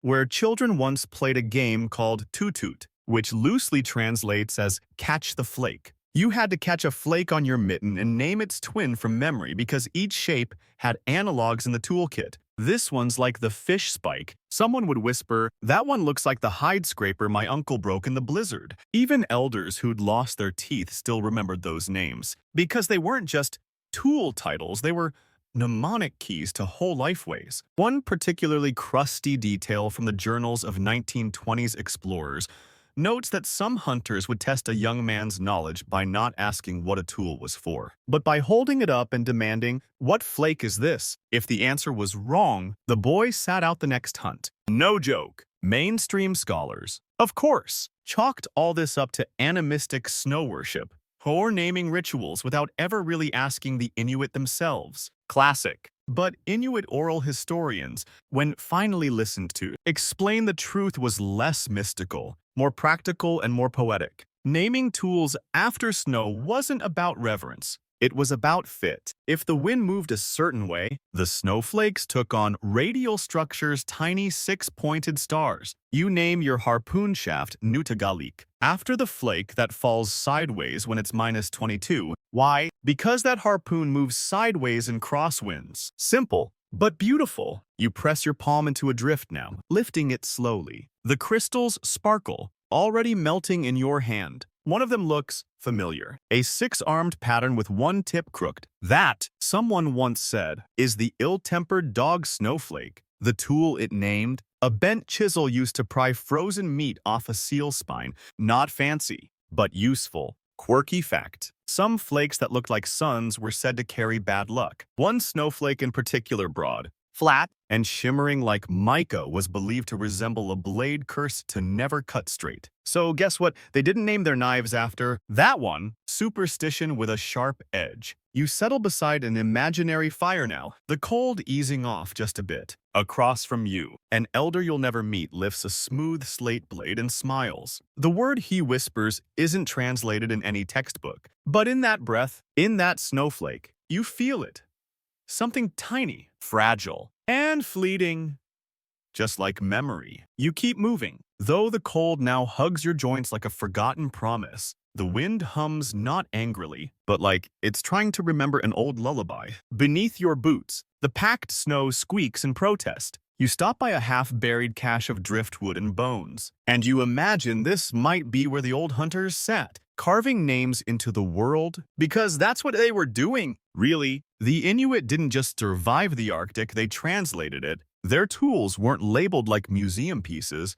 where children once played a game called tutut, which loosely translates as catch the flake. You had to catch a flake on your mitten and name its twin from memory because each shape had analogs in the toolkit. This one's like the fish spike. Someone would whisper, "That one looks like the hide scraper my uncle broke in the blizzard." Even elders who'd lost their teeth still remembered those names, because they weren't just tool titles, they were mnemonic keys to whole lifeways. One particularly crusty detail from the journals of 1920s explorers notes that some hunters would test a young man's knowledge by not asking what a tool was for, but by holding it up and demanding, "What flake is this?" If the answer was wrong, the boy sat out the next hunt. No joke. Mainstream scholars, of course, chalked all this up to animistic snow worship, or naming rituals without ever really asking the Inuit themselves. Classic. But Inuit oral historians, when finally listened to, explain the truth was less mystical, more practical and more poetic. Naming tools after snow wasn't about reverence. It was about fit. If the wind moved a certain way, the snowflakes took on radial structures, tiny six-pointed stars. You name your harpoon shaft Nutagalik after the flake that falls sideways when it's -22. Why? Because that harpoon moves sideways in crosswinds. Simple, but beautiful. You press your palm into a drift now, lifting it slowly. The crystals sparkle, already melting in your hand. One of them looks familiar. A six-armed pattern with one tip crooked. That, someone once said, is the ill-tempered dog snowflake. The tool it named, a bent chisel used to pry frozen meat off a seal spine. Not fancy, but useful. Quirky fact. Some flakes that looked like suns were said to carry bad luck. One snowflake in particular, broad, flat, and shimmering like mica, was believed to resemble a blade cursed to never cut straight. So guess what? They didn't name their knives after that one. Superstition with a sharp edge. You settle beside an imaginary fire now, the cold easing off just a bit. Across from you, an elder you'll never meet lifts a smooth slate blade and smiles. The word he whispers isn't translated in any textbook, but in that breath, in that snowflake, you feel it. Something tiny, fragile, and fleeting. Just like memory. You keep moving. Though the cold now hugs your joints like a forgotten promise, the wind hums not angrily, but like it's trying to remember an old lullaby. Beneath your boots, the packed snow squeaks in protest. You stop by a half-buried cache of driftwood and bones, and you imagine this might be where the old hunters sat, carving names into the world, because that's what they were doing. Really, the Inuit didn't just survive the Arctic, they translated it. Their tools weren't labeled like museum pieces.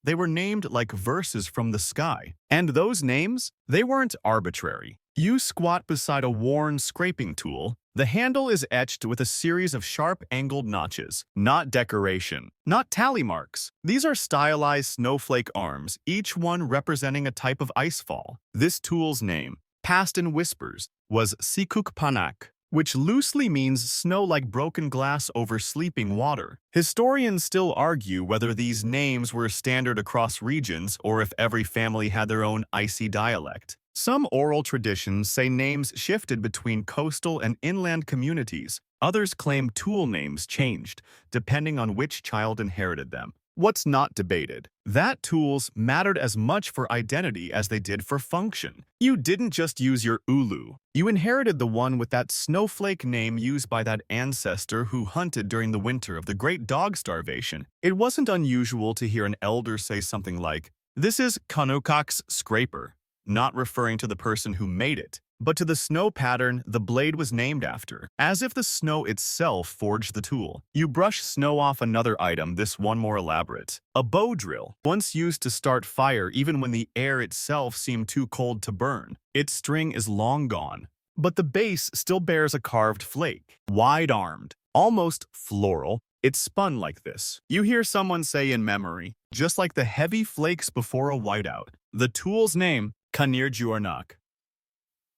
They were named like verses from the sky. And those names, they weren't arbitrary. You squat beside a worn scraping tool. The handle is etched with a series of sharp angled notches, not decoration, not tally marks. These are stylized snowflake arms, each one representing a type of icefall. This tool's name, passed in whispers, was sikukpanak, which loosely means snow like broken glass over sleeping water. Historians still argue whether these names were standard across regions or if every family had their own icy dialect. Some oral traditions say names shifted between coastal and inland communities. Others claim tool names changed, depending on which child inherited them. What's not debated? That tools mattered as much for identity as they did for function. You didn't just use your ulu. You inherited the one with that snowflake name used by that ancestor who hunted during the winter of the Great Dog Starvation. It wasn't unusual to hear an elder say something like, "This is Kanukak's scraper," not referring to the person who made it, but to the snow pattern the blade was named after, as if the snow itself forged the tool. You brush snow off another item, this one more elaborate. A bow drill, once used to start fire even when the air itself seemed too cold to burn. Its string is long gone, but the base still bears a carved flake. Wide-armed, almost floral, it's spun like this. You hear someone say in memory, just like the heavy flakes before a whiteout. The tool's name, Kanir Juarnak.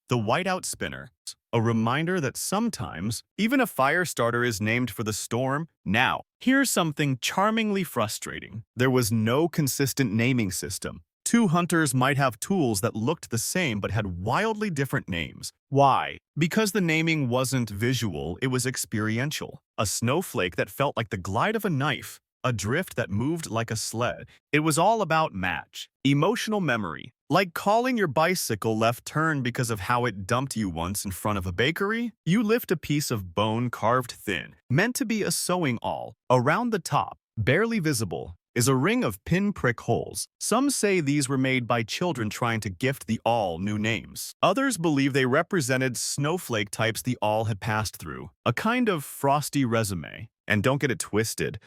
The whiteout spinner, a reminder that sometimes even a fire starter is named for the storm. Now, here's something charmingly frustrating. There was no consistent naming system. Two hunters might have tools that looked the same but had wildly different names. Why? Because the naming wasn't visual, it was experiential. A snowflake that felt like the glide of a knife a drift that moved like a sled. It was all about match, emotional memory, like calling your bicycle left turn because of how it dumped you once in front of a bakery. You lift a piece of bone carved thin, meant to be a sewing awl. Around the top, barely visible, is a ring of pinprick holes. Some say these were made by children trying to gift the awl new names. Others believe they represented snowflake types the awl had passed through, a kind of frosty resume. And don't get it twisted,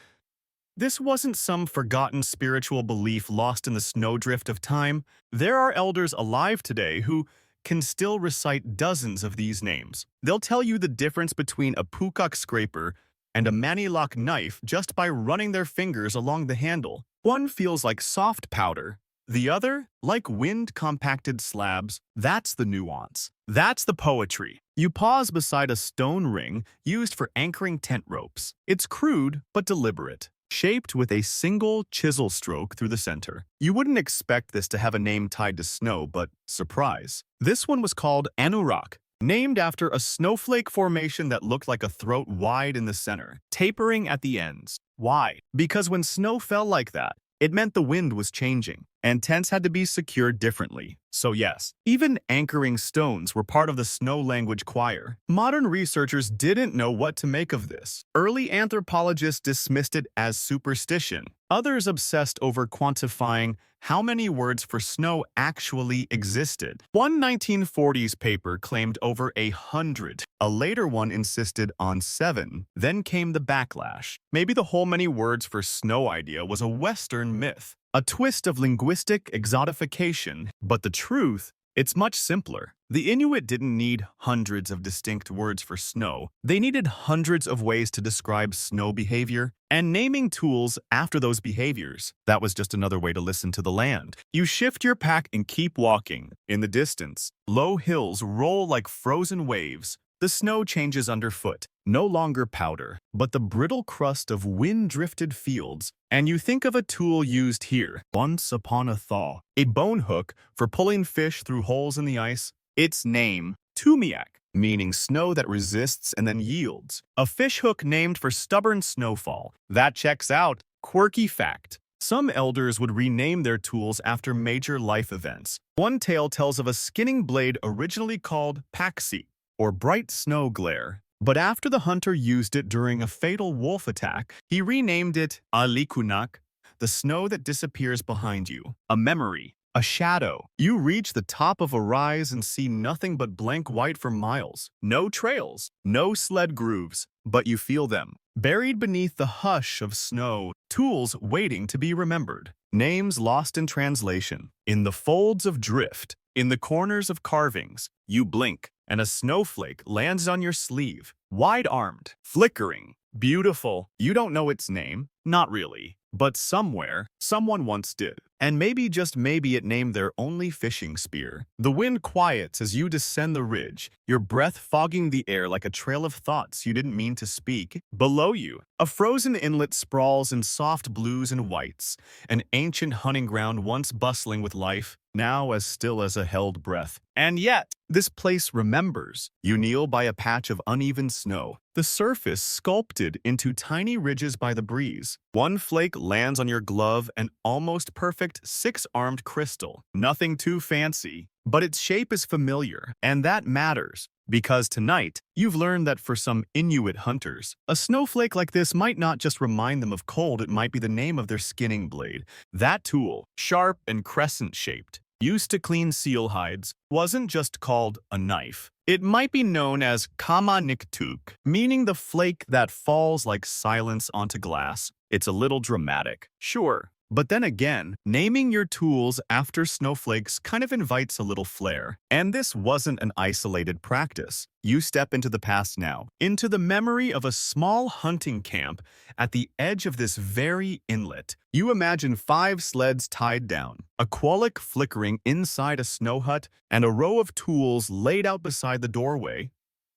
this wasn't some forgotten spiritual belief lost in the snowdrift of time. There are elders alive today who can still recite dozens of these names. They'll tell you the difference between a pukak scraper and a manilok knife just by running their fingers along the handle. One feels like soft powder, the other like wind-compacted slabs. That's the nuance. That's the poetry. You pause beside a stone ring used for anchoring tent ropes. It's crude but deliberate, shaped with a single chisel stroke through the center. You wouldn't expect this to have a name tied to snow, but surprise. This one was called Anurak, named after a snowflake formation that looked like a throat wide in the center, tapering at the ends. Why? Because when snow fell like that, it meant the wind was changing, and tents had to be secured differently. So yes, even anchoring stones were part of the snow language choir. Modern researchers didn't know what to make of this. Early anthropologists dismissed it as superstition. Others obsessed over quantifying how many words for snow actually existed. One 1940s paper claimed over 100. A later one insisted on 7. Then came the backlash. Maybe the whole many words for snow idea was a Western myth, a twist of linguistic exotification. But the truth, it's much simpler. The Inuit didn't need hundreds of distinct words for snow. They needed hundreds of ways to describe snow behavior, and naming tools after those behaviors. That was just another way to listen to the land. You shift your pack and keep walking. In the distance, low hills roll like frozen waves. The snow changes underfoot, no longer powder, but the brittle crust of wind-drifted fields. And you think of a tool used here, once upon a thaw, a bone hook for pulling fish through holes in the ice. Its name, Tumiak, meaning snow that resists and then yields. A fish hook named for stubborn snowfall. That checks out. Quirky fact. Some elders would rename their tools after major life events. One tale tells of a skinning blade originally called Paxi, or bright snow glare. But after the hunter used it during a fatal wolf attack, he renamed it Alikunak, the snow that disappears behind you. A memory, a shadow. You reach the top of a rise and see nothing but blank white for miles. No trails, no sled grooves, but you feel them. Buried beneath the hush of snow, tools waiting to be remembered. Names lost in translation. In the folds of drift, in the corners of carvings, you blink, and a snowflake lands on your sleeve, wide-armed, flickering, beautiful. You don't know its name, not really, but somewhere, someone once did. And maybe, just maybe, it named their only fishing spear. The wind quiets as you descend the ridge, your breath fogging the air like a trail of thoughts you didn't mean to speak. Below you, a frozen inlet sprawls in soft blues and whites, an ancient hunting ground once bustling with life, now as still as a held breath. And yet, this place remembers. You kneel by a patch of uneven snow, the surface sculpted into tiny ridges by the breeze. One flake lands on your glove, an almost perfect six-armed crystal. Nothing too fancy, but its shape is familiar, and that matters. Because tonight, you've learned that for some Inuit hunters, a snowflake like this might not just remind them of cold, it might be the name of their skinning blade. That tool, sharp and crescent-shaped, used to clean seal hides, wasn't just called a knife. It might be known as kamaniktuk, meaning the flake that falls like silence onto glass. It's a little dramatic, sure. But then again, naming your tools after snowflakes kind of invites a little flair. And this wasn't an isolated practice. You step into the past now, into the memory of a small hunting camp at the edge of this very inlet. You imagine 5 sleds tied down, a quollic flickering inside a snow hut, and a row of tools laid out beside the doorway,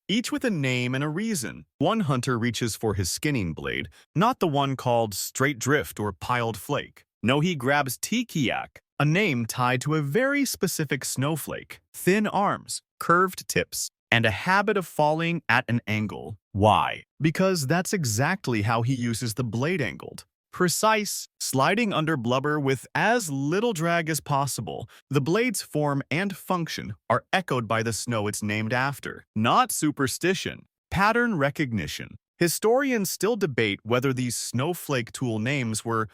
each with a name and a reason. One hunter reaches for his skinning blade, not the one called straight drift or piled flake. No, he grabs Tikiak, a name tied to a very specific snowflake. Thin arms, curved tips, and a habit of falling at an angle. Why? Because that's exactly how he uses the blade, angled. Precise, sliding under blubber with as little drag as possible. The blade's form and function are echoed by the snow it's named after. Not superstition, pattern recognition. Historians still debate whether these snowflake tool names were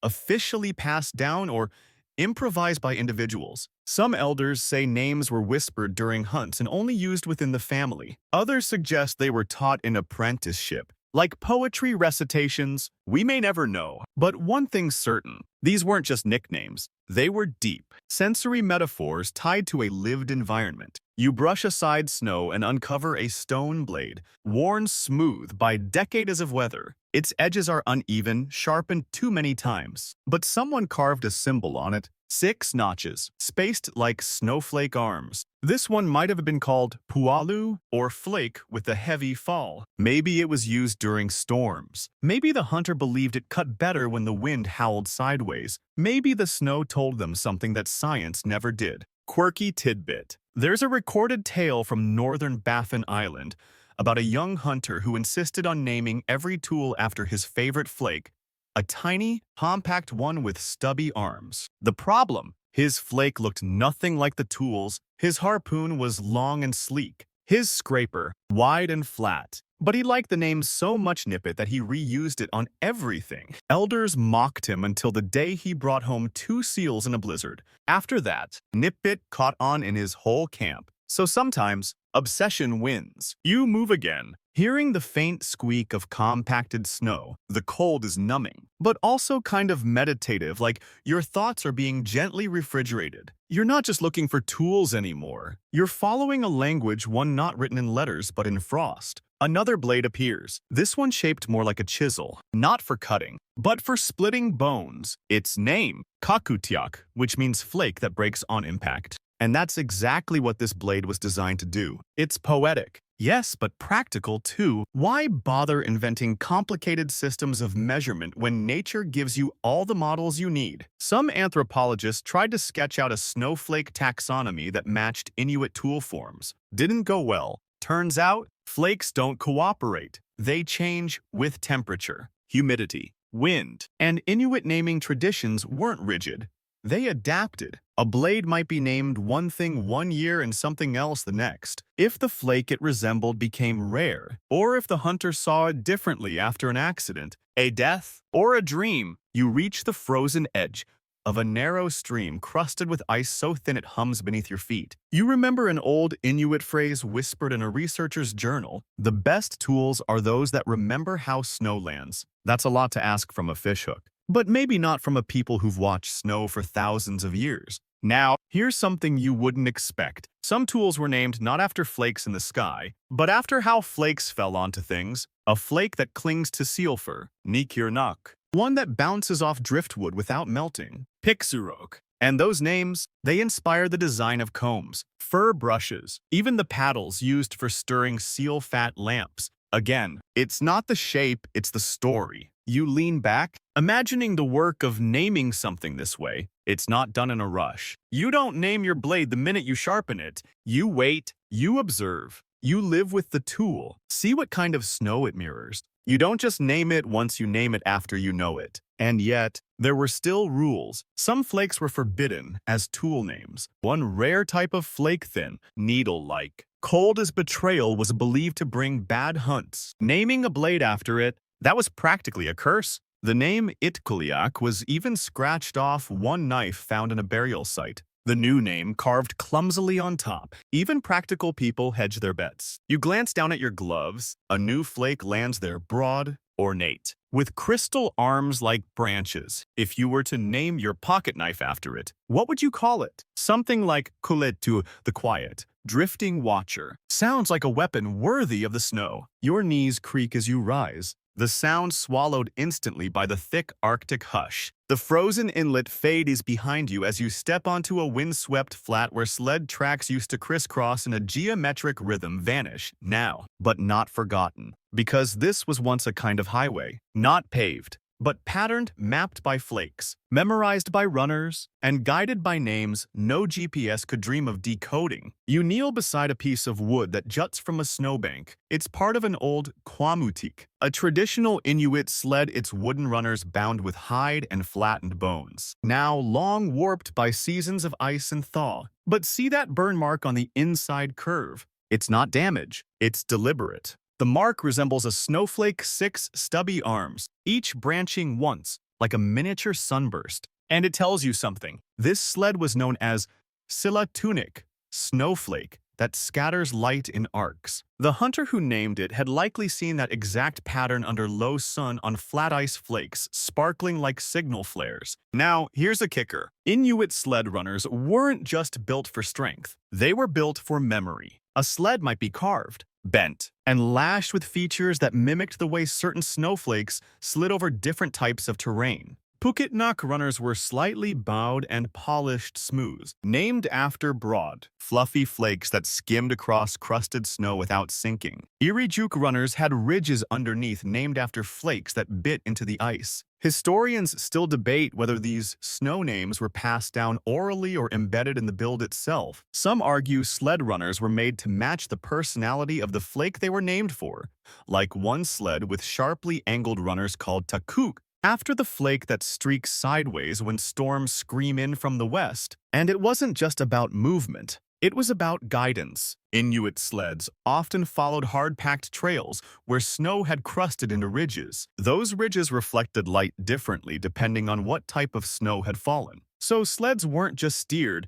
officially passed down or improvised by individuals. Some elders say names were whispered during hunts and only used within the family. Others suggest they were taught in apprenticeship. Like poetry recitations, we may never know. But one thing's certain, these weren't just nicknames. They were deep, sensory metaphors tied to a lived environment. You brush aside snow and uncover a stone blade, worn smooth by decades of weather. Its edges are uneven, sharpened too many times. But someone carved a symbol on it. 6 notches, spaced like snowflake arms. This one might have been called pualu, or flake with a heavy fall. Maybe it was used during storms. Maybe the hunter believed it cut better when the wind howled sideways. Maybe the snow told them something that science never did. Quirky tidbit. There's a recorded tale from northern Baffin Island about a young hunter who insisted on naming every tool after his favorite flake, a tiny, compact one with stubby arms. The problem? His flake looked nothing like the tools. His harpoon was long and sleek. His scraper, wide and flat. But he liked the name so much Nippet that he reused it on everything. Elders mocked him until the day he brought home 2 seals in a blizzard. After that, Nippet caught on in his whole camp. So sometimes, obsession wins. You move again. Hearing the faint squeak of compacted snow, the cold is numbing, but also kind of meditative, like your thoughts are being gently refrigerated. You're not just looking for tools anymore. You're following a language, one not written in letters but in frost. Another blade appears, this one shaped more like a chisel, not for cutting, but for splitting bones. Its name, Kakutiak, which means flake that breaks on impact. And that's exactly what this blade was designed to do. It's poetic. Yes, but practical too. Why bother inventing complicated systems of measurement when nature gives you all the models you need? Some anthropologists tried to sketch out a snowflake taxonomy that matched Inuit tool forms. Didn't go well. Turns out, flakes don't cooperate. They change with temperature, humidity, wind, and Inuit naming traditions weren't rigid. They adapted. A blade might be named one thing one year and something else the next. If the flake it resembled became rare, or if the hunter saw it differently after an accident, a death, or a dream, you reach the frozen edge of a narrow stream crusted with ice so thin it hums beneath your feet. You remember an old Inuit phrase whispered in a researcher's journal, "The best tools are those that remember how snow lands." That's a lot to ask from a fishhook. But maybe not from a people who've watched snow for thousands of years. Now, here's something you wouldn't expect. Some tools were named not after flakes in the sky, but after how flakes fell onto things. A flake that clings to seal fur, Nikirnak. One that bounces off driftwood without melting, Pixurok. And those names, they inspire the design of combs, fur brushes, even the paddles used for stirring seal fat lamps. Again, it's not the shape, it's the story. You lean back, imagining the work of naming something this way. It's not done in a rush. You don't name your blade the minute you sharpen it. You wait, you observe, you live with the tool. See what kind of snow it mirrors. You don't just name it once you name it after you know it. And yet, there were still rules. Some flakes were forbidden as tool names. One rare type of flake thin, needle-like. Cold as betrayal was believed to bring bad hunts. Naming a blade after it, that was practically a curse. The name Itkuliak was even scratched off one knife found in a burial site. The new name carved clumsily on top. Even practical people hedge their bets. You glance down at your gloves, a new flake lands there, broad, ornate, with crystal arms like branches. If you were to name your pocket knife after it, what would you call it? Something like Kuletu, the quiet, drifting watcher. Sounds like a weapon worthy of the snow. Your knees creak as you rise. The sound swallowed instantly by the thick Arctic hush. The frozen inlet fades behind you as you step onto a windswept flat where sled tracks used to crisscross in a geometric rhythm vanish, now, but not forgotten. Because this was once a kind of highway, not paved, but patterned, mapped by flakes, memorized by runners, and guided by names no GPS could dream of decoding. You kneel beside a piece of wood that juts from a snowbank. It's part of an old kwamutik, a traditional Inuit sled, its wooden runners bound with hide and flattened bones, now long warped by seasons of ice and thaw. But see that burn mark on the inside curve? It's not damage, it's deliberate. The mark resembles a snowflake's 6 stubby arms, each branching once, like a miniature sunburst. And it tells you something. This sled was known as silla tunic, snowflake, that scatters light in arcs. The hunter who named it had likely seen that exact pattern under low sun on flat ice flakes, sparkling like signal flares. Now, here's a kicker. Inuit sled runners weren't just built for strength. They were built for memory. A sled might be carved, bent, and lashed with features that mimicked the way certain snowflakes slid over different types of terrain. Pukitnak runners were slightly bowed and polished smooth, named after broad, fluffy flakes that skimmed across crusted snow without sinking. Irijuk runners had ridges underneath named after flakes that bit into the ice. Historians still debate whether these snow names were passed down orally or embedded in the build itself. Some argue sled runners were made to match the personality of the flake they were named for, like one sled with sharply angled runners called takuk, after the flake that streaks sideways when storms scream in from the west. And it wasn't just about movement. It was about guidance. Inuit sleds often followed hard-packed trails where snow had crusted into ridges. Those ridges reflected light differently depending on what type of snow had fallen. So sleds weren't just steered,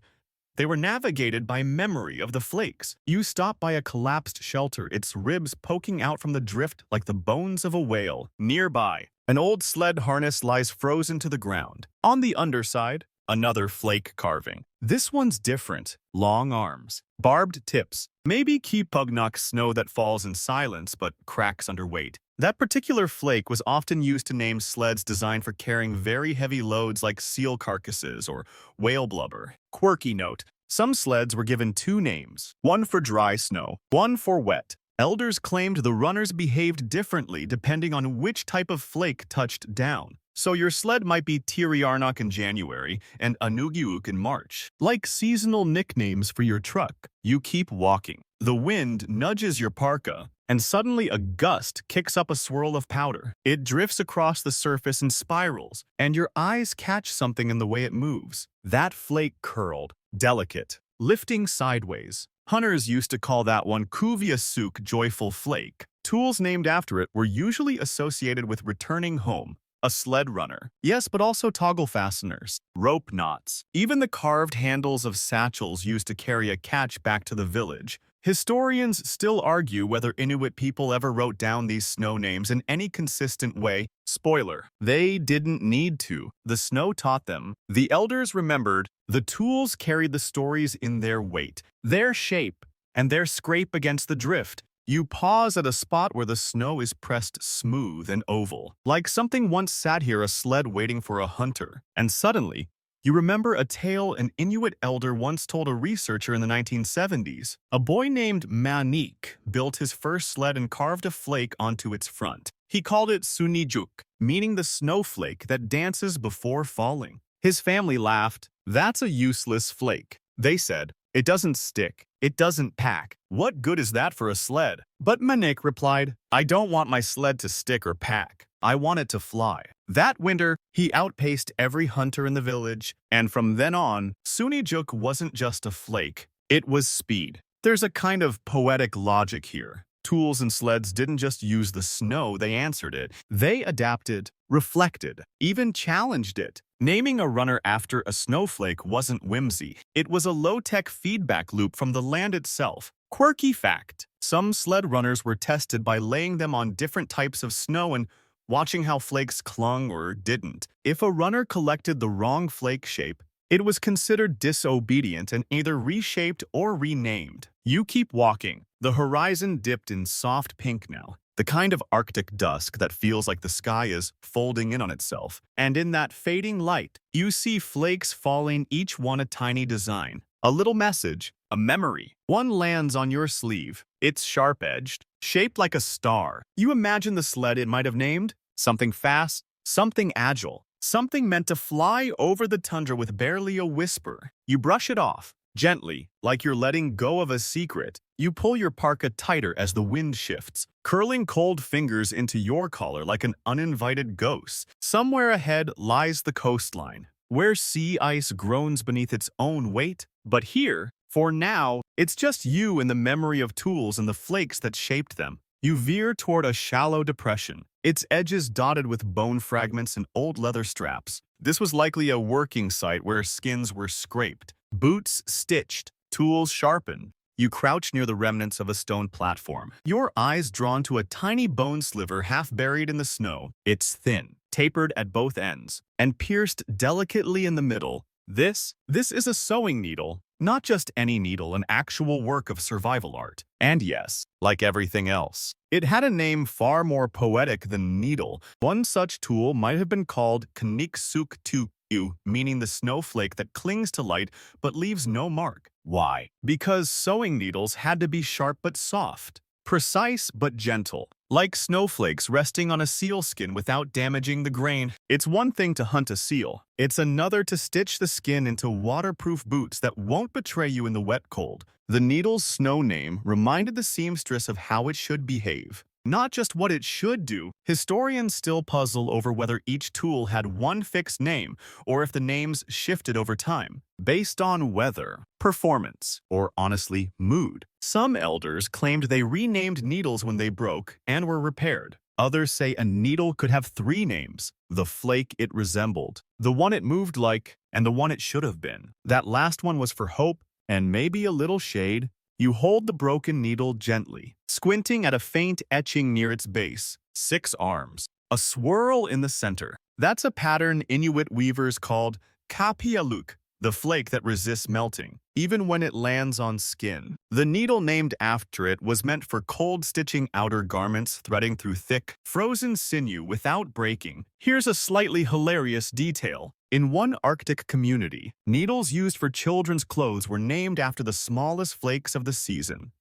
they were navigated by memory of the flakes. You stop by a collapsed shelter, its ribs poking out from the drift like the bones of a whale. Nearby, an old sled harness lies frozen to the ground. On the underside, another flake carving. This one's different. Long arms, barbed tips, maybe kipugnak snow that falls in silence but cracks under weight. That particular flake was often used to name sleds designed for carrying very heavy loads like seal carcasses or whale blubber. Quirky note, some sleds were given 2 names, one for dry snow, one for wet. Elders claimed the runners behaved differently depending on which type of flake touched down. So your sled might be Tiriarnak in January and Anugiuk in March. Like seasonal nicknames for your truck. You keep walking. The wind nudges your parka, and suddenly a gust kicks up a swirl of powder. It drifts across the surface in spirals, and your eyes catch something in the way it moves. That flake curled, delicate, lifting sideways. Hunters used to call that one Kuviasuk, joyful flake. Tools named after it were usually associated with returning home. A sled runner. Yes, but also toggle fasteners, rope knots, even the carved handles of satchels used to carry a catch back to the village. Historians still argue whether Inuit people ever wrote down these snow names in any consistent way. Spoiler, they didn't need to. The snow taught them. The elders remembered. The tools carried the stories in their weight, their shape, and their scrape against the drift. You pause at a spot where the snow is pressed smooth and oval, like something once sat here a sled waiting for a hunter. And suddenly, you remember a tale an Inuit elder once told a researcher in the 1970s. A boy named Manik built his first sled and carved a flake onto its front. He called it Sunijuk, meaning the snowflake that dances before falling. His family laughed. That's a useless flake. They said, it doesn't stick. It doesn't pack. What good is that for a sled? But Manik replied, I don't want my sled to stick or pack. I want it to fly. That winter, he outpaced every hunter in the village, and from then on, Sunijuk wasn't just a flake. It was speed. There's a kind of poetic logic here. Tools and sleds didn't just use the snow, they answered it. They adapted, reflected, even challenged it. Naming a runner after a snowflake wasn't whimsy. It was a low-tech feedback loop from the land itself. Quirky fact, some sled runners were tested by laying them on different types of snow and watching how flakes clung or didn't. If a runner collected the wrong flake shape, it was considered disobedient and either reshaped or renamed. You keep walking. The horizon dipped in soft pink now, the kind of Arctic dusk that feels like the sky is folding in on itself. And in that fading light, you see flakes falling, each one a tiny design. A little message, a memory. One lands on your sleeve. It's sharp-edged, shaped like a star. You imagine the sled it might have named? Something fast, Something agile. Something meant to fly over the tundra with barely a whisper. You brush it off, gently, like you're letting go of a secret. You pull your parka tighter as the wind shifts, curling cold fingers into your collar like an uninvited ghost. Somewhere ahead lies the coastline, where sea ice groans beneath its own weight. But here, for now, it's just you and the memory of tools and the flakes that shaped them. You veer toward a shallow depression, its edges dotted with bone fragments and old leather straps. This was likely a working site where skins were scraped, boots stitched, tools sharpened. You crouch near the remnants of a stone platform, your eyes drawn to a tiny bone sliver half buried in the snow. It's thin, tapered at both ends, and pierced delicately in the middle. This is a sewing needle, not just any needle, an actual work of survival art. And yes, like everything else, it had a name far more poetic than needle. One such tool might have been called kniksuk, meaning the snowflake that clings to light but leaves no mark. Why? Because sewing needles had to be sharp but soft, precise but gentle, like snowflakes resting on a sealskin without damaging the grain. It's one thing to hunt a seal. It's another to stitch the skin into waterproof boots that won't betray you in the wet cold. The needle's snow name reminded the seamstress of how it should behave, not just what it should do. Historians still puzzle over whether each tool had one fixed name or if the names shifted over time, based on weather, performance, or honestly, mood. Some elders claimed they renamed needles when they broke and were repaired. Others say a needle could have three names: the flake it resembled, the one it moved like, and the one it should have been. That last one was for hope and maybe a little shade. You hold the broken needle gently, squinting at a faint etching near its base. 6 arms, a swirl in the center. That's a pattern Inuit weavers called kapialuk, the flake that resists melting, even when it lands on skin. The needle named after it was meant for cold stitching outer garments, threading through thick, frozen sinew without breaking. Here's a slightly hilarious detail. In one Arctic community, needles used for children's clothes were named after the smallest flakes of the season,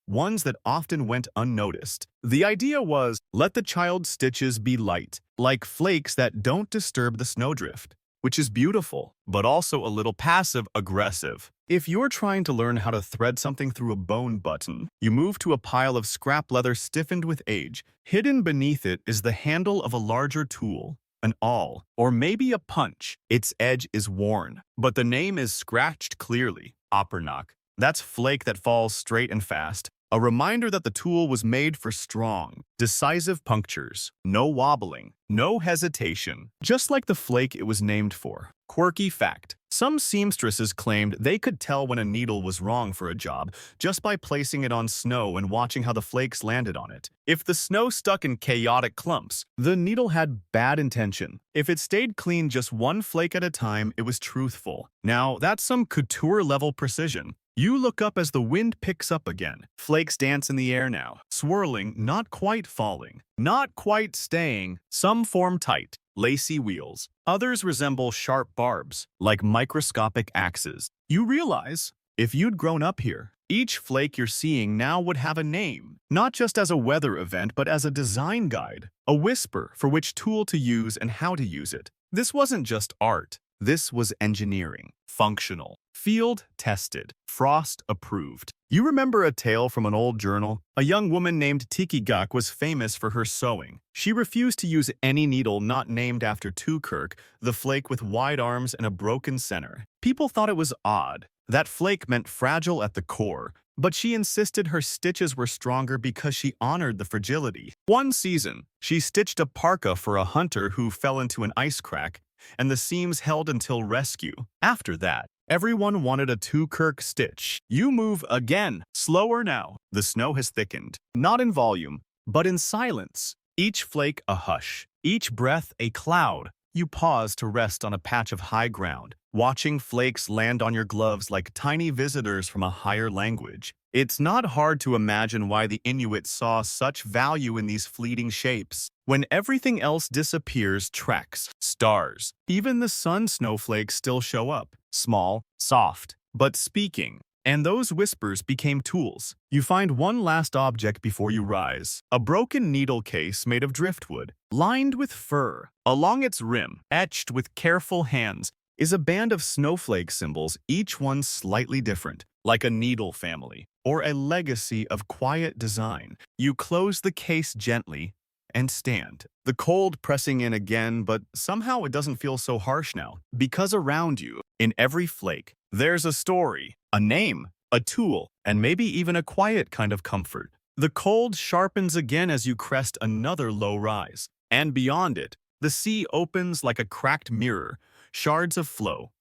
ones that often went unnoticed. The idea was, let the child's stitches be light, like flakes that don't disturb the snowdrift, which is beautiful, but also a little passive-aggressive. If you're trying to learn how to thread something through a bone button, you move to a pile of scrap leather stiffened with age. Hidden beneath it is the handle of a larger tool, an awl, or maybe a punch. Its edge is worn, but the name is scratched clearly: Oppernock. That's flake that falls straight and fast, a reminder that the tool was made for strong, decisive punctures. No wobbling, no hesitation, just like the flake it was named for. Quirky fact: some seamstresses claimed they could tell when a needle was wrong for a job just by placing it on snow and watching how the flakes landed on it. If the snow stuck in chaotic clumps, the needle had bad intention. If it stayed clean just one flake at a time, it was truthful. Now, that's some couture-level precision. You look up as the wind picks up again. Flakes dance in the air now, swirling, not quite falling, not quite staying. Some form tight, lacy wheels. Others resemble sharp barbs, like microscopic axes. You realize, if you'd grown up here, each flake you're seeing now would have a name, not just as a weather event, but as a design guide, a whisper for which tool to use and how to use it. This wasn't just art. This was engineering, functional, field-tested, frost-approved. You remember a tale from an old journal? A young woman named Tikigak was famous for her sewing. She refused to use any needle not named after Tukirk, the flake with wide arms and a broken center. People thought it was odd. That flake meant fragile at the core, but she insisted her stitches were stronger because she honored the fragility. One season, she stitched a parka for a hunter who fell into an ice crack, and the seams held until rescue. After that, everyone wanted a Tukirk stitch. You move again, slower now. The snow has thickened, not in volume, but in silence. Each flake a hush, each breath a cloud. You pause to rest on a patch of high ground, watching flakes land on your gloves like tiny visitors from a higher language. It's not hard to imagine why the Inuit saw such value in these fleeting shapes. When everything else disappears, treks, stars, even the sun snowflakes still show up, small, soft, but speaking. and those whispers became tools. You find one last object before you rise. A broken needle case made of driftwood, lined with fur. Along its rim, etched with careful hands, is a band of snowflake symbols, each one slightly different, like a needle family, or a legacy of quiet design. You close the case gently and stand, the cold pressing in again, but somehow it doesn't feel so harsh now, because around you, in every flake, there's a story, a name, a tool, and maybe even a quiet kind of comfort. The cold sharpens again as you crest another low rise, and beyond it, the sea opens like a cracked mirror, shards of flow,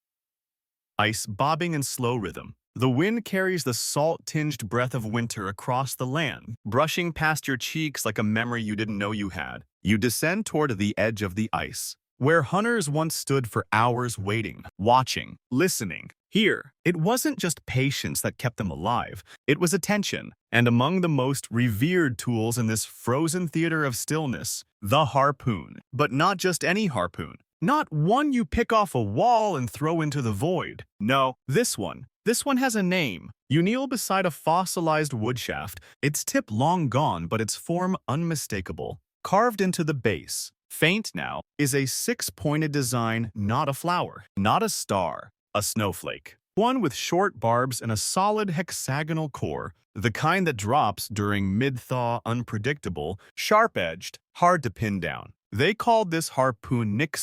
ice bobbing in slow rhythm. The wind carries the salt-tinged breath of winter across the land, brushing past your cheeks like a memory you didn't know you had. You descend toward the edge of the ice, where hunters once stood for hours waiting, watching, listening. Here, it wasn't just patience that kept them alive, it was attention. And among the most revered tools in this frozen theater of stillness, the harpoon. But not just any harpoon. Not one you pick off a wall and throw into the void. No, this one. This one has a name. You kneel beside a fossilized wood shaft, its tip long gone but its form unmistakable. Carved into the base, faint now, is a six-pointed design, not a flower, not a star, a snowflake. One with short barbs and a solid hexagonal core, the kind that drops during mid-thaw, unpredictable, sharp-edged, hard to pin down. They called this harpoon Nick,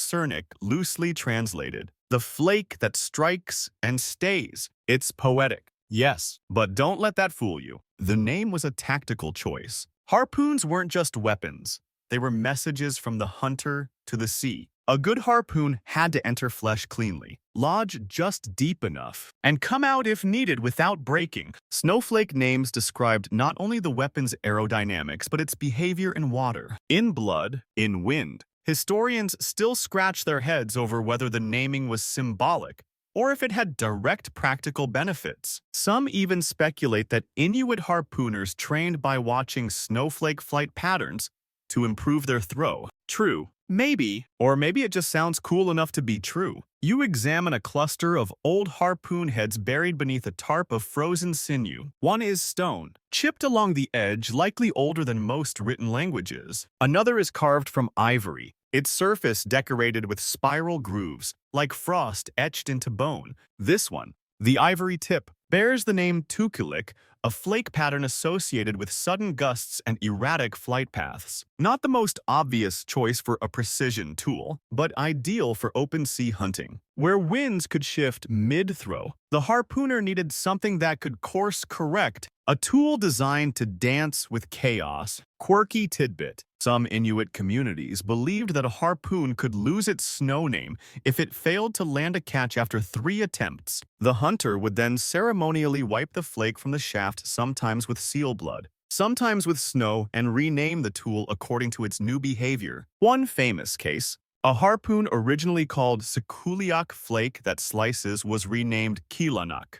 loosely translated, the flake that strikes and stays. It's poetic, yes, but don't let that fool you. The name was a tactical choice. Harpoons weren't just weapons. They were messages from the hunter to the sea. A good harpoon had to enter flesh cleanly, lodge just deep enough, and come out if needed without breaking. Snowflake names described not only the weapon's aerodynamics, but its behavior in water, in blood, in wind. Historians still scratch their heads over whether the naming was symbolic or if it had direct practical benefits. Some even speculate that Inuit harpooners trained by watching snowflake flight patterns to improve their throw. True. Maybe, or maybe it just sounds cool enough to be true. You examine a cluster of old harpoon heads buried beneath a tarp of frozen sinew. One is stone, chipped along the edge, likely older than most written languages. Another is carved from ivory, its surface decorated with spiral grooves, like frost etched into bone. This one, the ivory tip, bears the name tukulik, a flake pattern associated with sudden gusts and erratic flight paths. Not the most obvious choice for a precision tool, but ideal for open sea hunting. Where winds could shift mid-throw, the harpooner needed something that could course correct, a tool designed to dance with chaos. Quirky tidbit. Some Inuit communities believed that a harpoon could lose its snow name if it failed to land a catch after 3 attempts. The hunter would then ceremonially wipe the flake from the shaft, sometimes with seal blood, sometimes with snow, and rename the tool according to its new behavior. One famous case, a harpoon originally called Sekuliak flake that slices was renamed Kilanak.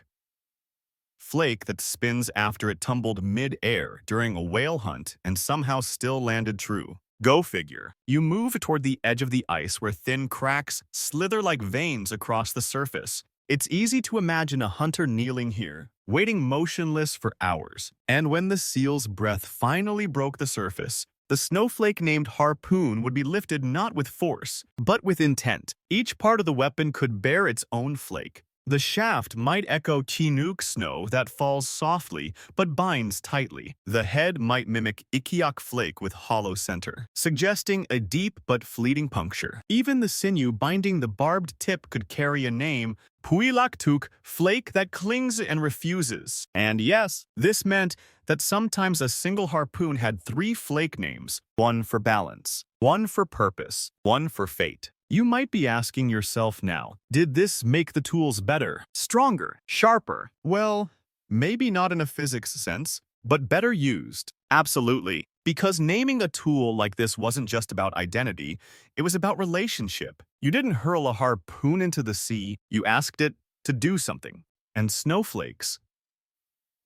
Flake that spins after it tumbled mid-air during a whale hunt and somehow still landed true. Go figure. You move toward the edge of the ice where thin cracks slither like veins across the surface. It's easy to imagine a hunter kneeling here, waiting motionless for hours. And when the seal's breath finally broke the surface, the snowflake-named harpoon would be lifted not with force, but with intent. Each part of the weapon could bear its own flake. The shaft might echo Chinook snow that falls softly but binds tightly. The head might mimic Ikiak flake with hollow center, suggesting a deep but fleeting puncture. Even the sinew binding the barbed tip could carry a name, Puilaktuk, flake that clings and refuses. And yes, this meant that sometimes a single harpoon had 3 flake names, one for balance, one for purpose, one for fate. You might be asking yourself now, did this make the tools better, stronger, sharper? Well, maybe not in a physics sense, but better used. Absolutely. Because naming a tool like this wasn't just about identity, it was about relationship. You didn't hurl a harpoon into the sea, you asked it to do something. And snowflakes,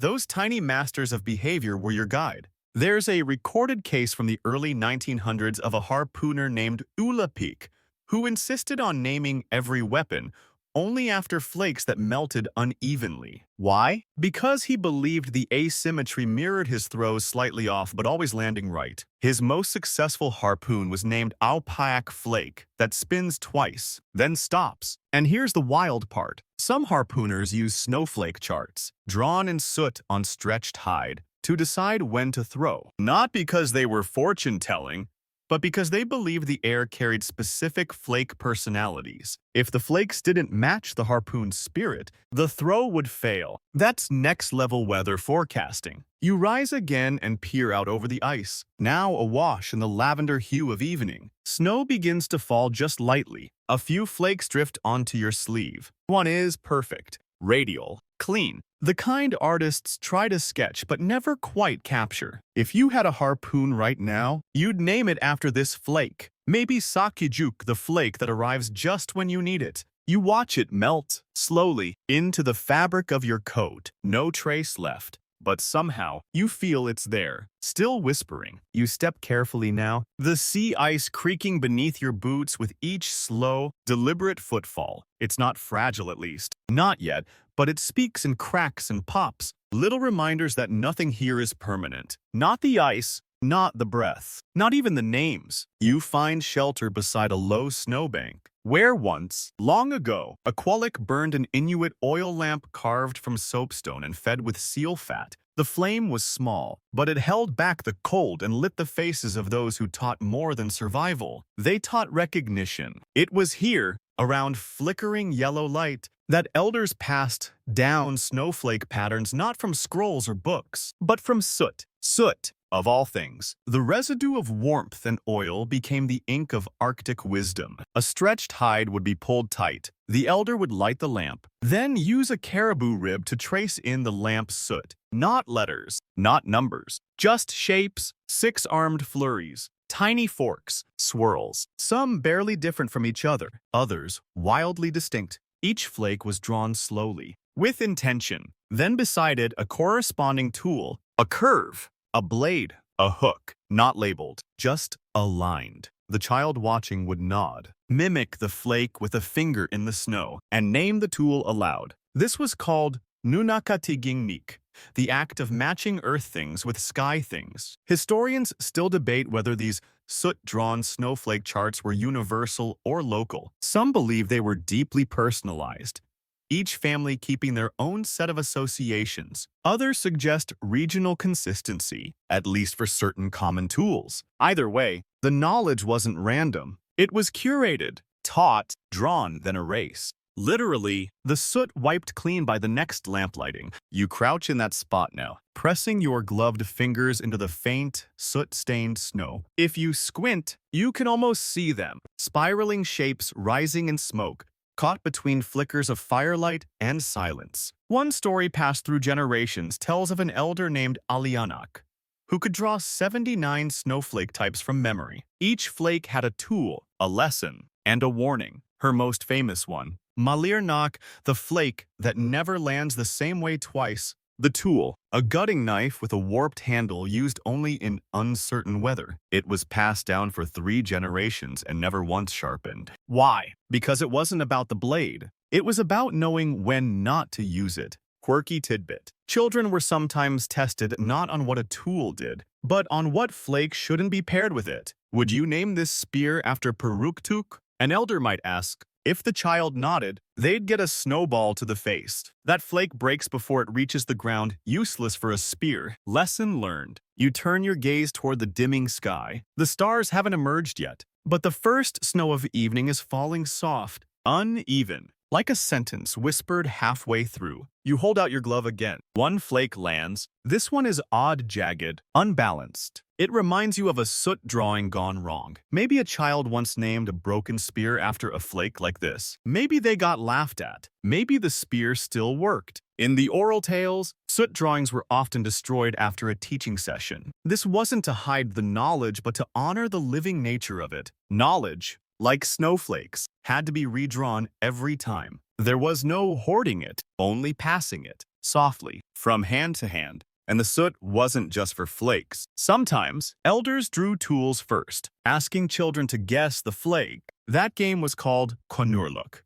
those tiny masters of behavior, were your guide. There's a recorded case from the early 1900s of a harpooner named Ulapik, who insisted on naming every weapon, only after flakes that melted unevenly. Why? Because he believed the asymmetry mirrored his throws slightly off but always landing right. His most successful harpoon was named Poetic flake that spins twice, then stops. And here's the wild part. Some harpooners use snowflake charts, drawn in soot on stretched hide, to decide when to throw. Not because they were fortune-telling, but because they believed the air carried specific flake personalities. If the flakes didn't match the harpoon's spirit, the throw would fail. That's next-level weather forecasting. You rise again and peer out over the ice, now awash in the lavender hue of evening. Snow begins to fall just lightly. A few flakes drift onto your sleeve. One is perfect, radial, clean. The kind artists try to sketch but never quite capture. If you had a harpoon right now, you'd name it after this flake. Maybe Sakijuk, the flake that arrives just when you need it. You watch it melt, slowly, into the fabric of your coat. No trace left. But somehow, you feel it's there, still whispering. You step carefully now, the sea ice creaking beneath your boots with each slow, deliberate footfall. It's not fragile at least. Not yet, but it speaks and cracks and pops. Little reminders that nothing here is permanent. Not the ice, not the breath, not even the names. You find shelter beside a low snowbank, where once, long ago, a Qualic burned an Inuit oil lamp carved from soapstone and fed with seal fat. The flame was small, but it held back the cold and lit the faces of those who taught more than survival. They taught recognition. It was here, around flickering yellow light, that elders passed down snowflake patterns not from scrolls or books, but from soot. Soot, of all things. The residue of warmth and oil became the ink of Arctic wisdom. A stretched hide would be pulled tight. The elder would light the lamp, then use a caribou rib to trace in the lamp's soot. Not letters, not numbers, just shapes, six-armed flurries. Tiny forks, swirls, some barely different from each other, others wildly distinct. Each flake was drawn slowly, with intention. Then beside it, a corresponding tool, a curve, a blade, a hook, not labeled, just aligned. The child watching would nod, mimic the flake with a finger in the snow, and name the tool aloud. This was called Nunakatigingnik, the act of matching earth things with sky things. Historians still debate whether these soot-drawn snowflake charts were universal or local. Some believe they were deeply personalized, each family keeping their own set of associations. Others suggest regional consistency, at least for certain common tools. Either way, the knowledge wasn't random. It was curated, taught, drawn, then erased. Literally, the soot wiped clean by the next lamp lighting. You crouch in that spot now, pressing your gloved fingers into the faint, soot-stained snow. If you squint, you can almost see them, spiraling shapes rising in smoke, caught between flickers of firelight and silence. One story passed through generations tells of an elder named Alianak, who could draw 79 snowflake types from memory. Each flake had a tool, a lesson, and a warning. Her most famous one, Malirnak, the flake that never lands the same way twice. The tool, a gutting knife with a warped handle used only in uncertain weather. It was passed down for 3 generations and never once sharpened. Why? Because it wasn't about the blade. It was about knowing when not to use it. Quirky tidbit. Children were sometimes tested not on what a tool did, but on what flake shouldn't be paired with it. Would you name this spear after Peruktuk? An elder might ask. If the child nodded, they'd get a snowball to the face. That flake breaks before it reaches the ground, useless for a spear. Lesson learned. You turn your gaze toward the dimming sky. The stars haven't emerged yet, but the first snow of evening is falling soft, uneven, like a sentence whispered halfway through. You hold out your glove again. One flake lands. This one is odd, jagged, unbalanced. It reminds you of a soot drawing gone wrong. Maybe a child once named a broken spear after a flake like this. Maybe they got laughed at. Maybe the spear still worked. In the oral tales, soot drawings were often destroyed after a teaching session. This wasn't to hide the knowledge, but to honor the living nature of it. Knowledge, like snowflakes, had to be redrawn every time. There was no hoarding it, only passing it, softly, from hand to hand. And the soot wasn't just for flakes. Sometimes, elders drew tools first, asking children to guess the flake. That game was called Konurluk.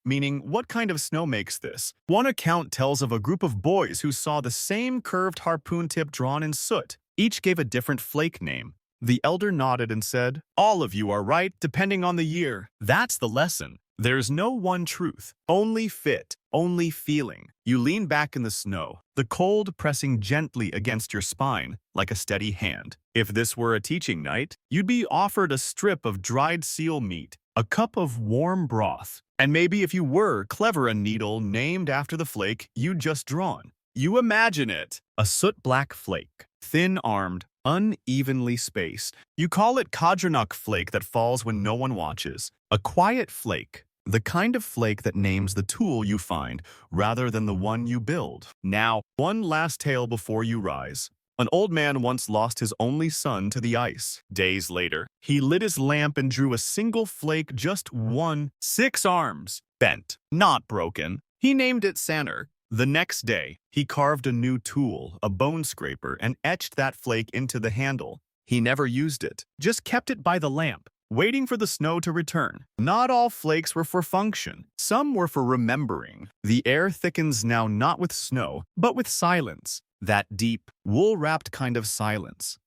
meaning what kind of snow makes this? One account tells of a group of boys who saw the same curved harpoon tip drawn in soot. Each gave a different flake name. The elder nodded and said, "All of you are right, depending on the year." That's the lesson. There's no one truth, only fit, only feeling. You lean back in the snow, the cold pressing gently against your spine like a steady hand. If this were a teaching night, you'd be offered a strip of dried seal meat, a cup of warm broth, and maybe if you were clever, a needle named after the flake you'd just drawn. You imagine it, a soot-black flake, thin-armed, unevenly spaced. You call it Kadranuk flake that falls when no one watches. A quiet flake. The kind of flake that names the tool you find rather than the one you build. Now, one last tale before you rise. An old man once lost his only son to the ice. Days later, he lit his lamp and drew a single flake, just one, 6 arms, bent, not broken. He named it Sanner. The next day, he carved a new tool, a bone scraper, and etched that flake into the handle. He never used it, just kept it by the lamp, waiting for the snow to return. Not all flakes were for function. Some were for remembering. The air thickens now not with snow, but with silence. That deep, wool-wrapped kind of silence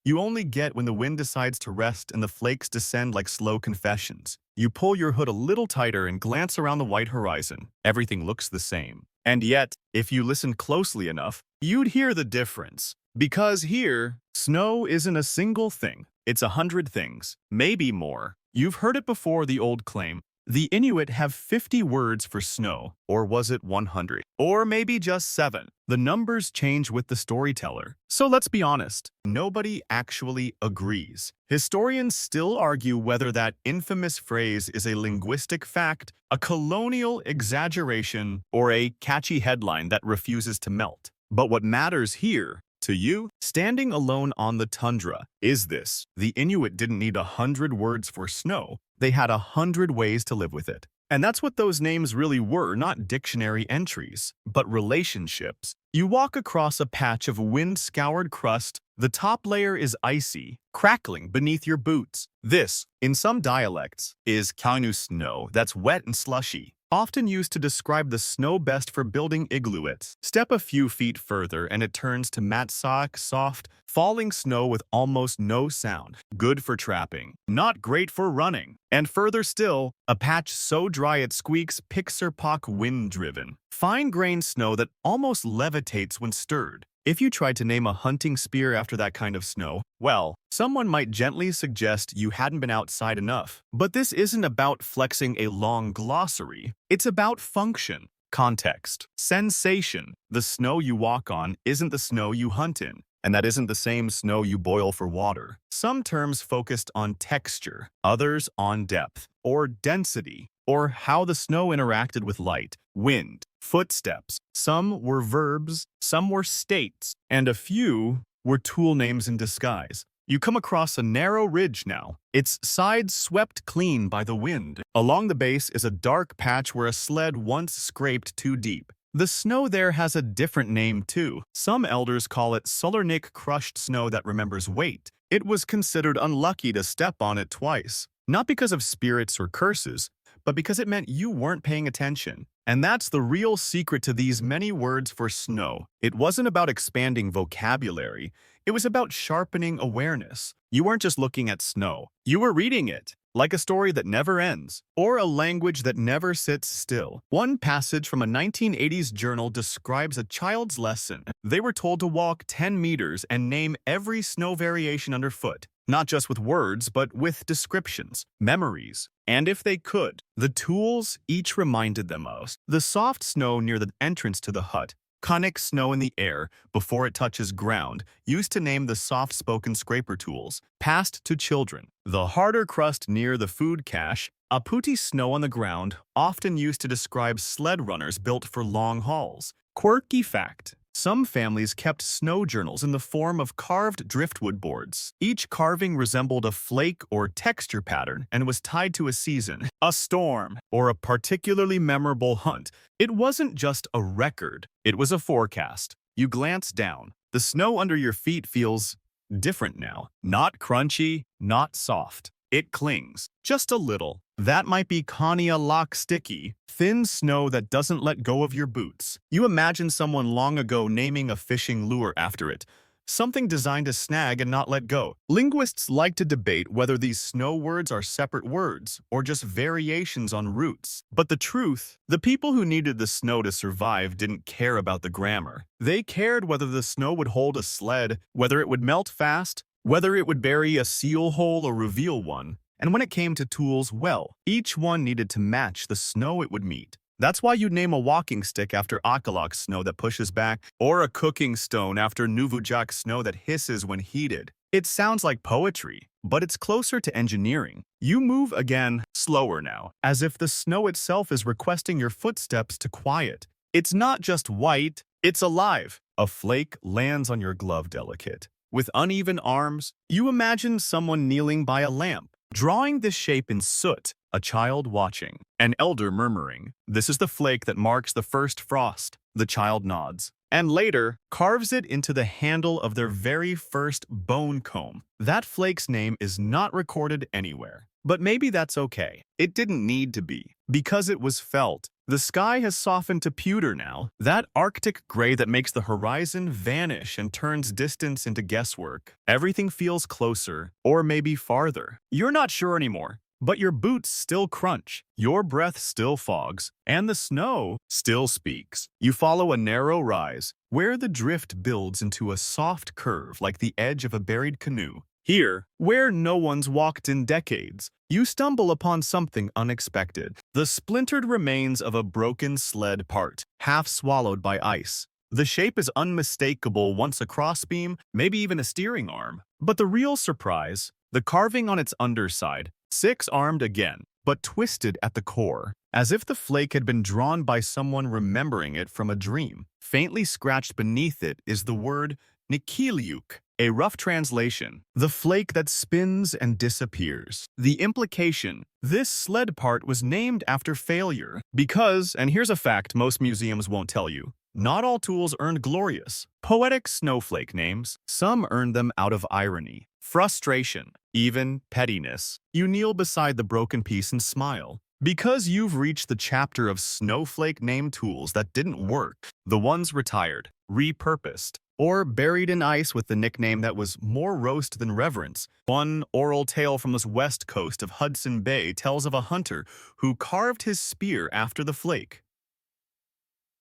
you only get when the wind decides to rest and the flakes descend like slow confessions. You pull your hood a little tighter and glance around the white horizon. Everything looks the same. And yet, if you listen closely enough, you'd hear the difference. Because here, snow isn't a single thing. It's 100 things, maybe more. You've heard it before, the old claim. The Inuit have 50 words for snow, or was it 100? Or maybe just 7. The numbers change with the storyteller. So let's be honest, nobody actually agrees. Historians still argue whether that infamous phrase is a linguistic fact, a colonial exaggeration, or a catchy headline that refuses to melt. But what matters here, to you, standing alone on the tundra, is this. The Inuit didn't need 100 words for snow. They had 100 ways to live with it. And that's what those names really were, not dictionary entries, but relationships. You walk across a patch of wind-scoured crust. The top layer is icy, crackling beneath your boots. This, in some dialects, is kainu snow that's wet and slushy, often used to describe the snow best for building igloos. Step a few feet further and it turns to matsak, soft, falling snow with almost no sound. Good for trapping, not great for running. And further still, a patch so dry it squeaks pixar-pock wind-driven. Fine-grained snow that almost levitates when stirred. If you tried to name a hunting spear after that kind of snow, well, someone might gently suggest you hadn't been outside enough. But this isn't about flexing a long glossary. It's about function, context, sensation. The snow you walk on isn't the snow you hunt in, and that isn't the same snow you boil for water. Some terms focused on texture, others on depth, or density, or how the snow interacted with light, wind, footsteps. Some were verbs, some were states, and a few were tool names in disguise. You come across a narrow ridge now, its sides swept clean by the wind. Along the base is a dark patch where a sled once scraped too deep. The snow there has a different name too. Some elders call it Sulernik crushed snow that remembers weight. It was considered unlucky to step on it twice, not because of spirits or curses, but because it meant you weren't paying attention. And that's the real secret to these many words for snow. It wasn't about expanding vocabulary. It was about sharpening awareness. You weren't just looking at snow. You were reading it, like a story that never ends, or a language that never sits still. One passage from a 1980s journal describes a child's lesson. They were told to walk 10 meters and name every snow variation underfoot. Not just with words, but with descriptions, memories, and if they could, the tools each reminded them of. The soft snow near the entrance to the hut, conic snow in the air before it touches ground, used to name the soft-spoken scraper tools, passed to children. The harder crust near the food cache, aputi snow on the ground, often used to describe sled runners built for long hauls. Quirky fact. Some families kept snow journals in the form of carved driftwood boards. Each carving resembled a flake or texture pattern and was tied to a season, a storm, or a particularly memorable hunt. It wasn't just a record, it was a forecast. You glance down. The snow under your feet feels different now. Not crunchy, not soft. it clings. Just a little. That might be Kania lock sticky, thin snow that doesn't let go of your boots. You imagine someone long ago naming a fishing lure after it. Something designed to snag and not let go. Linguists like to debate whether these snow words are separate words or just variations on roots. But the truth, the people who needed the snow to survive didn't care about the grammar. They cared whether the snow would hold a sled, whether it would melt fast, whether it would bury a seal hole or reveal one. And when it came to tools, well, each one needed to match the snow it would meet. That's why you'd name a walking stick after Akalok snow that pushes back, or a cooking stone after Nuvujak snow that hisses when heated. It sounds like poetry, but it's closer to engineering. You move again, slower now, as if the snow itself is requesting your footsteps to quiet. It's not just white, it's alive. A flake lands on your glove delicate. With uneven arms, you imagine someone kneeling by a lamp, drawing this shape in soot, a child watching, an elder murmuring. This is the flake that marks the first frost. The child nods, and later carves it into the handle of their very first bone comb. That flake's name is not recorded anywhere. But maybe that's okay. It didn't need to be, because it was felt. The sky has softened to pewter now, that Arctic gray that makes the horizon vanish and turns distance into guesswork. Everything feels closer, or maybe farther. You're not sure anymore, but your boots still crunch, your breath still fogs, and the snow still speaks. You follow a narrow rise, where the drift builds into a soft curve like the edge of a buried canoe. Here, where no one's walked in decades, you stumble upon something unexpected. The splintered remains of a broken sled part, half swallowed by ice. The shape is unmistakable once a crossbeam, maybe even a steering arm. But the real surprise, the carving on its underside, six-armed again, but twisted at the core, as if the flake had been drawn by someone remembering it from a dream. Faintly scratched beneath it is the word Nikiliuk, a rough translation, the flake that spins and disappears. The implication, this sled part was named after failure because, and here's a fact most museums won't tell you, not all tools earned glorious, poetic snowflake names. Some earned them out of irony, frustration, even pettiness. You kneel beside the broken piece and smile. Because you've reached the chapter of snowflake name tools that didn't work, the ones retired, repurposed, or buried in ice with the nickname that was more roast than reverence. One oral tale from the west coast of Hudson Bay tells of a hunter who carved his spear after the flake.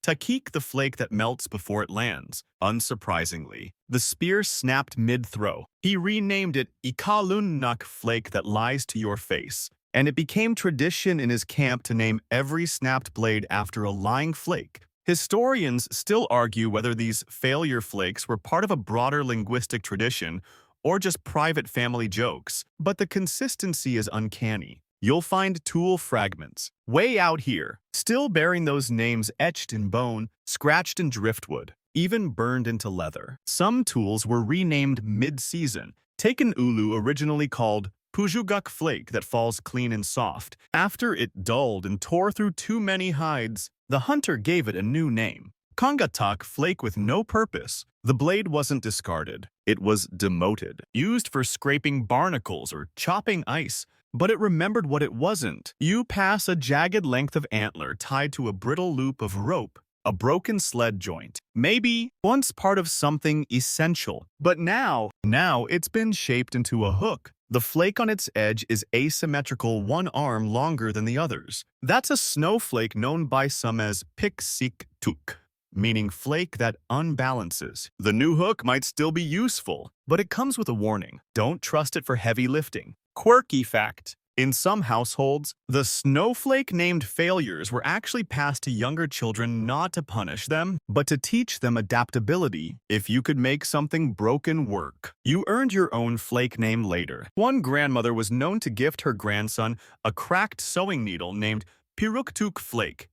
Takik, the flake that melts before it lands. Unsurprisingly, the spear snapped mid-throw. He renamed it Ikalunnak, flake that lies to your face. And it became tradition in his camp to name every snapped blade after a lying flake. Historians still argue whether these failure flakes were part of a broader linguistic tradition or just private family jokes, but the consistency is uncanny. You'll find tool fragments, way out here, still bearing those names etched in bone, scratched in driftwood, even burned into leather. Some tools were renamed mid-season. Take an ulu originally called Pujuguk flake that falls clean and soft. After it dulled and tore through too many hides, the hunter gave it a new name. Kongatak, flake with no purpose. The blade wasn't discarded. It was demoted, used for scraping barnacles or chopping ice. But it remembered what it wasn't. You pass a jagged length of antler tied to a brittle loop of rope, a broken sled joint. Maybe once part of something essential. But now it's been shaped into a hook. The flake on its edge is asymmetrical, one arm longer than the others. That's a snowflake known by some as piksik-tuk, meaning flake that unbalances. The new hook might still be useful, but it comes with a warning. Don't trust it for heavy lifting. Quirky fact. In some households, the snowflake-named failures were actually passed to younger children not to punish them, but to teach them adaptability. If you could make something broken work, you earned your own flake name later. One grandmother was known to gift her grandson a cracked sewing needle named Piruktuk flake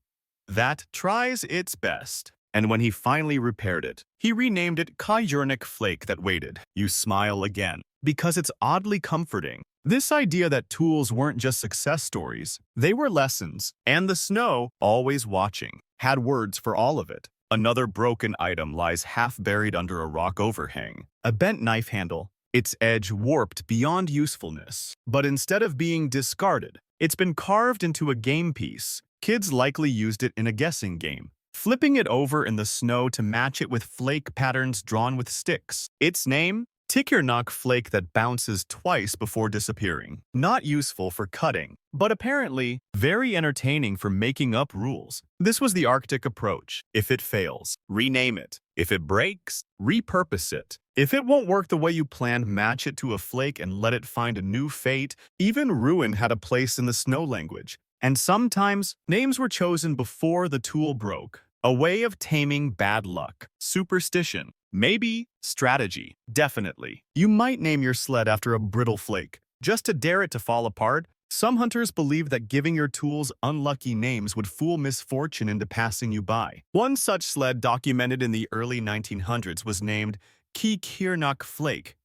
that tries its best. And when he finally repaired it, he renamed it Kajurnik flake that waited. You smile again, because it's oddly comforting. This idea that tools weren't just success stories, they were lessons. And the snow, always watching, had words for all of it. Another broken item lies half buried under a rock overhang. A bent knife handle, its edge warped beyond usefulness. But instead of being discarded, it's been carved into a game piece. Kids likely used it in a guessing game, flipping it over in the snow to match it with flake patterns drawn with sticks. Its name? Tick-your-knock flake that bounces twice before disappearing. Not useful for cutting, but apparently very entertaining for making up rules. This was the Arctic approach. If it fails, rename it. If it breaks, repurpose it. If it won't work the way you planned, match it to a flake and let it find a new fate. Even ruin had a place in the snow language. And sometimes, names were chosen before the tool broke. A way of taming bad luck. Superstition. Maybe. Strategy. Definitely. You might name your sled after a brittle flake, just to dare it to fall apart. Some hunters believed that giving your tools unlucky names would fool misfortune into passing you by. One such sled documented in the early 1900s was named Tick-your-knock flake.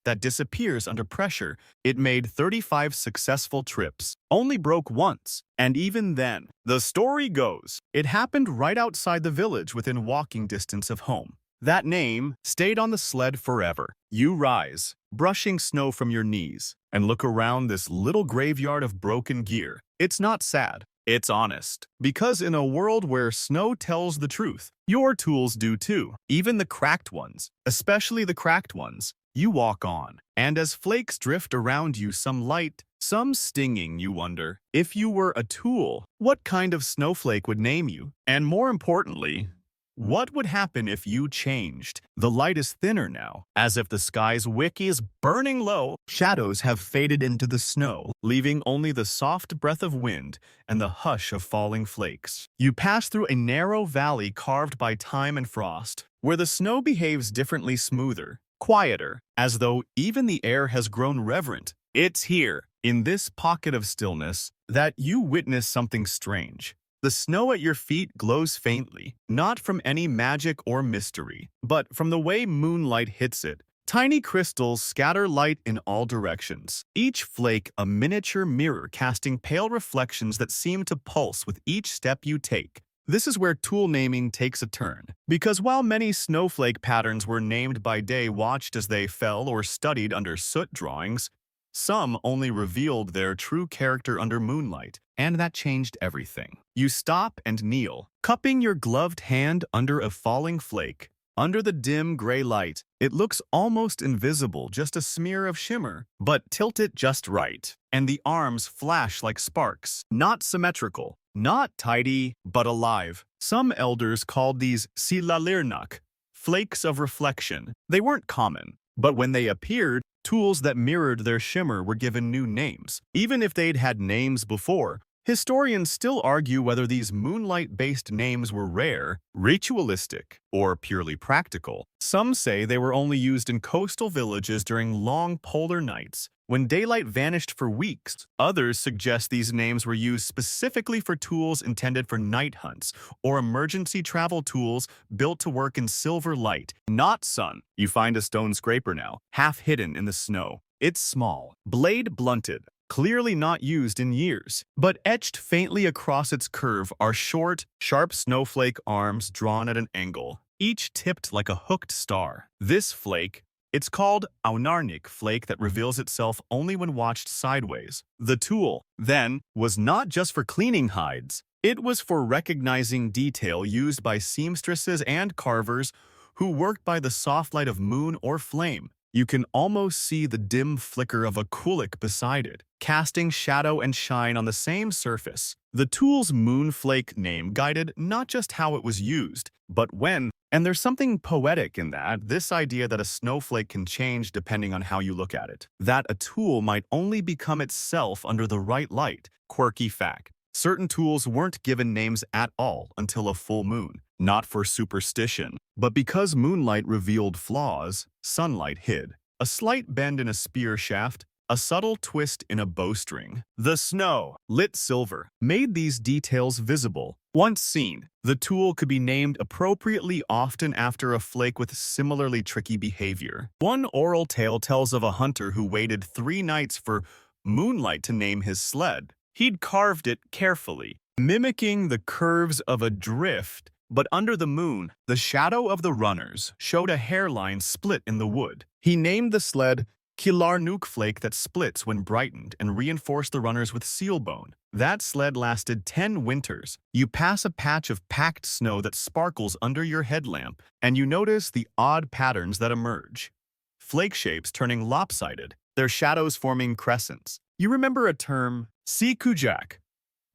That disappears under pressure. It made 35 successful trips, only broke once, and even then, the story goes, it happened right outside the village within walking distance of home. That name stayed on the sled forever. You rise, brushing snow from your knees, and look around this little graveyard of broken gear. It's not sad, it's honest. Because in a world where snow tells the truth, your tools do too. Even the cracked ones, especially the cracked ones, you walk on, and as flakes drift around you, some light, some stinging, you wonder, if you were a tool, what kind of snowflake would name you? And more importantly, what would happen if you changed? The light is thinner now, as if the sky's wick is burning low. Shadows have faded into the snow, leaving only the soft breath of wind and the hush of falling flakes. You pass through a narrow valley carved by time and frost, where the snow behaves differently, smoother, quieter, as though even the air has grown reverent. It's here, in this pocket of stillness, that you witness something strange. The snow at your feet glows faintly, not from any magic or mystery, but from the way moonlight hits it. Tiny crystals scatter light in all directions, each flake a miniature mirror casting pale reflections that seem to pulse with each step you take. This is where tool naming takes a turn, because while many snowflake patterns were named by day, watched as they fell, or studied under soot drawings, some only revealed their true character under moonlight, and that changed everything. You stop and kneel, cupping your gloved hand under a falling flake. Under the dim gray light, it looks almost invisible, just a smear of shimmer. But tilt it just right, and the arms flash like sparks. Not symmetrical, not tidy, but alive. Some elders called these sealskin, flakes of reflection. They weren't common, but when they appeared, tools that mirrored their shimmer were given new names. Even if they'd had names before, historians still argue whether these moonlight-based names were rare, ritualistic, or purely practical. Some say they were only used in coastal villages during long polar nights, when daylight vanished for weeks. Others suggest these names were used specifically for tools intended for night hunts or emergency travel tools built to work in silver light, not sun. You find a stone scraper now, half hidden in the snow. It's small, blade blunted, clearly not used in years, but etched faintly across its curve are short, sharp snowflake arms drawn at an angle, each tipped like a hooked star. This flake, it's called Aunarnik flake, that reveals itself only when watched sideways. The tool, then, was not just for cleaning hides. It was for recognizing detail, used by seamstresses and carvers who worked by the soft light of moon or flame. You can almost see the dim flicker of a kulik beside it, casting shadow and shine on the same surface. The tool's moonflake name guided not just how it was used, but when. And there's something poetic in that, this idea that a snowflake can change depending on how you look at it. That a tool might only become itself under the right light. Quirky fact. Certain tools weren't given names at all until a full moon. Not for superstition, but because moonlight revealed flaws, sunlight hid. A slight bend in a spear shaft, a subtle twist in a bowstring. The snow, lit silver, made these details visible. Once seen, the tool could be named appropriately, often after a flake with similarly tricky behavior. One oral tale tells of a hunter who waited 3 nights for moonlight to name his sled. He'd carved it carefully, mimicking the curves of a drift, But under the moon, the shadow of the runners showed a hairline split in the wood. He named the sled Flake that splits when brightened and reinforced the runners with seal bone. That sled lasted 10 winters. You pass a patch of packed snow that sparkles under your headlamp, and you notice the odd patterns that emerge. Flake shapes turning lopsided, their shadows forming crescents. You remember a term, kujak,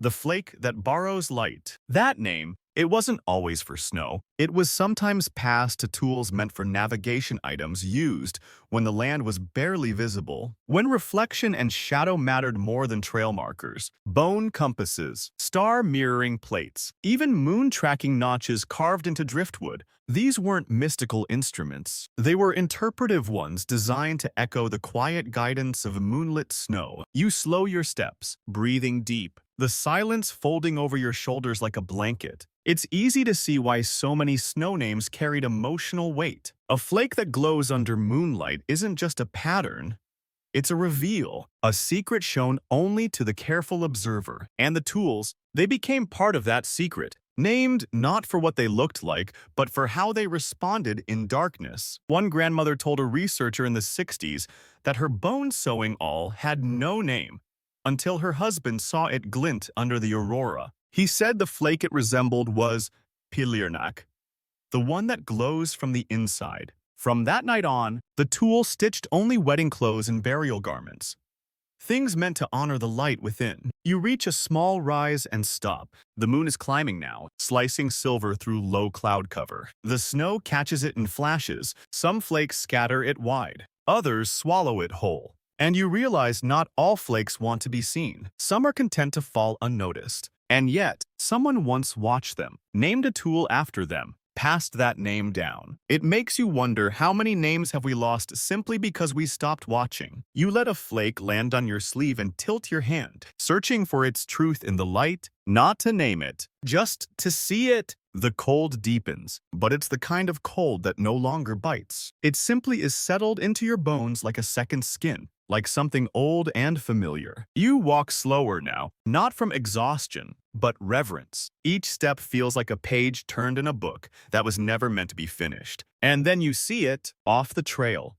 the flake that borrows light. That name, it wasn't always for snow. It was sometimes passed to tools meant for navigation items used when the land was barely visible, when reflection and shadow mattered more than trail markers. Bone compasses, star mirroring plates, even moon tracking notches carved into driftwood. These weren't mystical instruments. They were interpretive ones designed to echo the quiet guidance of moonlit snow. You slow your steps, breathing deep, the silence folding over your shoulders like a blanket. It's easy to see why so many snow names carried emotional weight. A flake that glows under moonlight isn't just a pattern, it's a reveal, a secret shown only to the careful observer. And the tools, they became part of that secret. Named not for what they looked like, but for how they responded in darkness. One grandmother told a researcher in the 60s that her bone sewing awl had no name until her husband saw it glint under the aurora. He said the flake it resembled was pilirnak, the one that glows from the inside. From that night on, the tool stitched only wedding clothes and burial garments, things meant to honor the light within. You reach a small rise and stop. The moon is climbing now, slicing silver through low cloud cover. The snow catches it in flashes. Some flakes scatter it wide. Others swallow it whole. And you realize not all flakes want to be seen. Some are content to fall unnoticed. And yet, someone once watched them, named a tool after them, passed that name down. It makes you wonder how many names have we lost simply because we stopped watching. You let a flake land on your sleeve and tilt your hand, searching for its truth in the light, not to name it, just to see it. The cold deepens, but it's the kind of cold that no longer bites. It simply is settled into your bones like a second skin, like something old and familiar. You walk slower now, not from exhaustion, but reverence. Each step feels like a page turned in a book that was never meant to be finished. And then you see it, off the trail.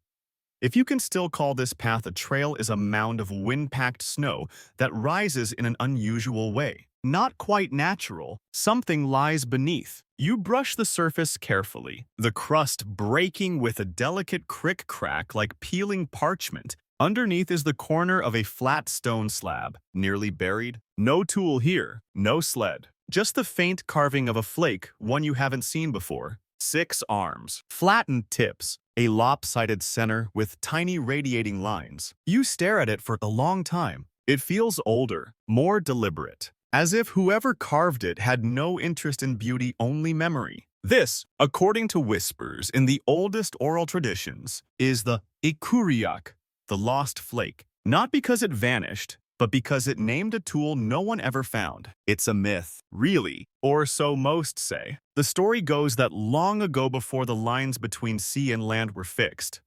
If you can still call this path a trail, is a mound of wind-packed snow that rises in an unusual way. Not quite natural, something lies beneath. You brush the surface carefully, the crust breaking with a delicate crick-crack like peeling parchment. Underneath is the corner of a flat stone slab, nearly buried. No tool here, no sled. Just the faint carving of a flake, one you haven't seen before. 6 arms, flattened tips, a lopsided center with tiny radiating lines. You stare at it for a long time. It feels older, more deliberate, as if whoever carved it had no interest in beauty, only memory. This, according to whispers in the oldest oral traditions, is the ikuriak, the lost flake. Not because it vanished, but because it named a tool no one ever found. It's a myth, really, or so most say. The story goes that long ago, before the lines between sea and land were fixed,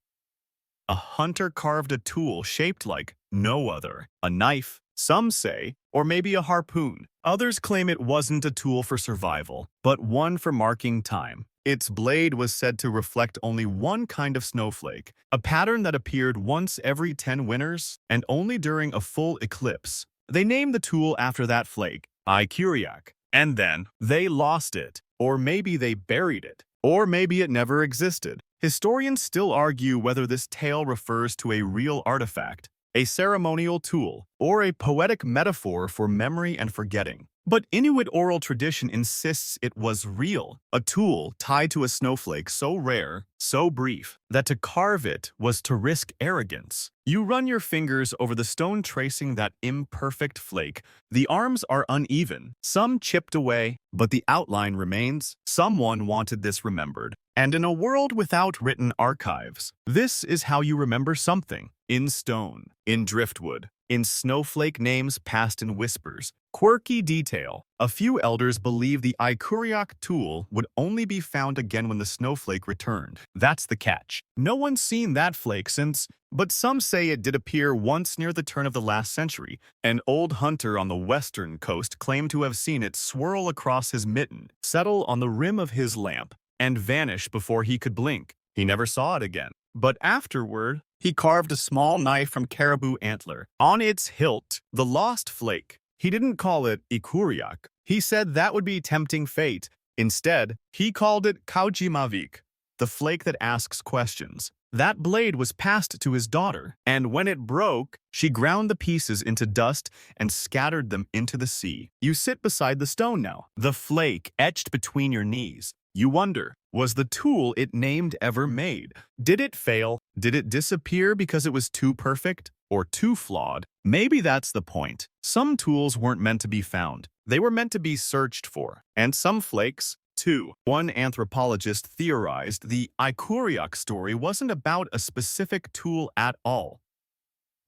a hunter carved a tool shaped like no other. A knife, some say, or maybe a harpoon. Others claim it wasn't a tool for survival, but one for marking time. Its blade was said to reflect only one kind of snowflake, a pattern that appeared once every 10 winters and only during a full eclipse. They named the tool after that flake, Ikuriak, and then they lost it. Or maybe they buried it. Or maybe it never existed. Historians still argue whether this tale refers to a real artifact, a ceremonial tool, or a poetic metaphor for memory and forgetting. But Inuit oral tradition insists it was real, a tool tied to a snowflake so rare, so brief, that to carve it was to risk arrogance. You run your fingers over the stone tracing that imperfect flake. The arms are uneven, some chipped away, but the outline remains. Someone wanted this remembered. And in a world without written archives, this is how you remember something. In stone, in driftwood, in snowflake names passed in whispers. Quirky detail. A few elders believe the Ikuriak tool would only be found again when the snowflake returned. That's the catch. No one's seen that flake since, but some say it did appear once near the turn of the last century. An old hunter on the western coast claimed to have seen it swirl across his mitten, settle on the rim of his lamp, and vanish before he could blink. He never saw it again. But afterward, he carved a small knife from caribou antler. On its hilt, the lost flake. He didn't call it ikuriak. He said that would be tempting fate. Instead, he called it kaujimavik, the flake that asks questions. That blade was passed to his daughter, and when it broke, she ground the pieces into dust and scattered them into the sea. You sit beside the stone now, the flake etched between your knees. You wonder, was the tool it named ever made? Did it fail? Did it disappear because it was too perfect or too flawed? Maybe that's the point. Some tools weren't meant to be found. They were meant to be searched for. And some flakes, too. One anthropologist theorized the ikuriak story wasn't about a specific tool at all,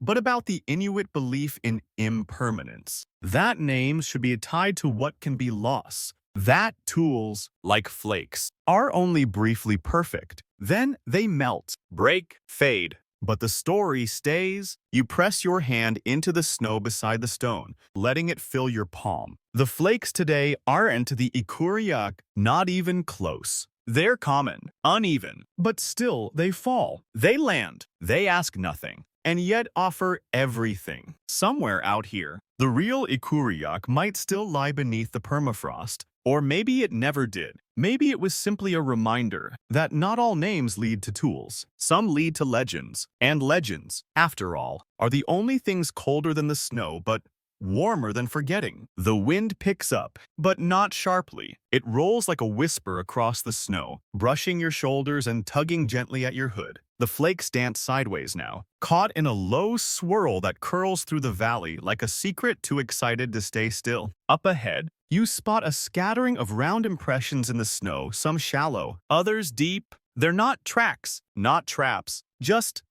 but about the Inuit belief in impermanence. That names should be tied to what can be lost. That tools, like flakes, are only briefly perfect. Then they melt, break, fade. But the story stays. You press your hand into the snow beside the stone, letting it fill your palm. The flakes today aren't the ikuriak, not even close. They're common, uneven, but still they fall. They land. They ask nothing, and yet offer everything. Somewhere out here, the real ikuriak might still lie beneath the permafrost. Or maybe it never did. Maybe it was simply a reminder that not all names lead to tools. Some lead to legends. And legends, after all, are the only things colder than the snow but warmer than forgetting. The wind picks up, but not sharply. It rolls like a whisper across the snow, brushing your shoulders and tugging gently at your hood. The flakes dance sideways now, caught in a low swirl that curls through the valley like a secret too excited to stay still. Up ahead, you spot a scattering of round impressions in the snow, some shallow, others deep. They're not tracks, not traps, just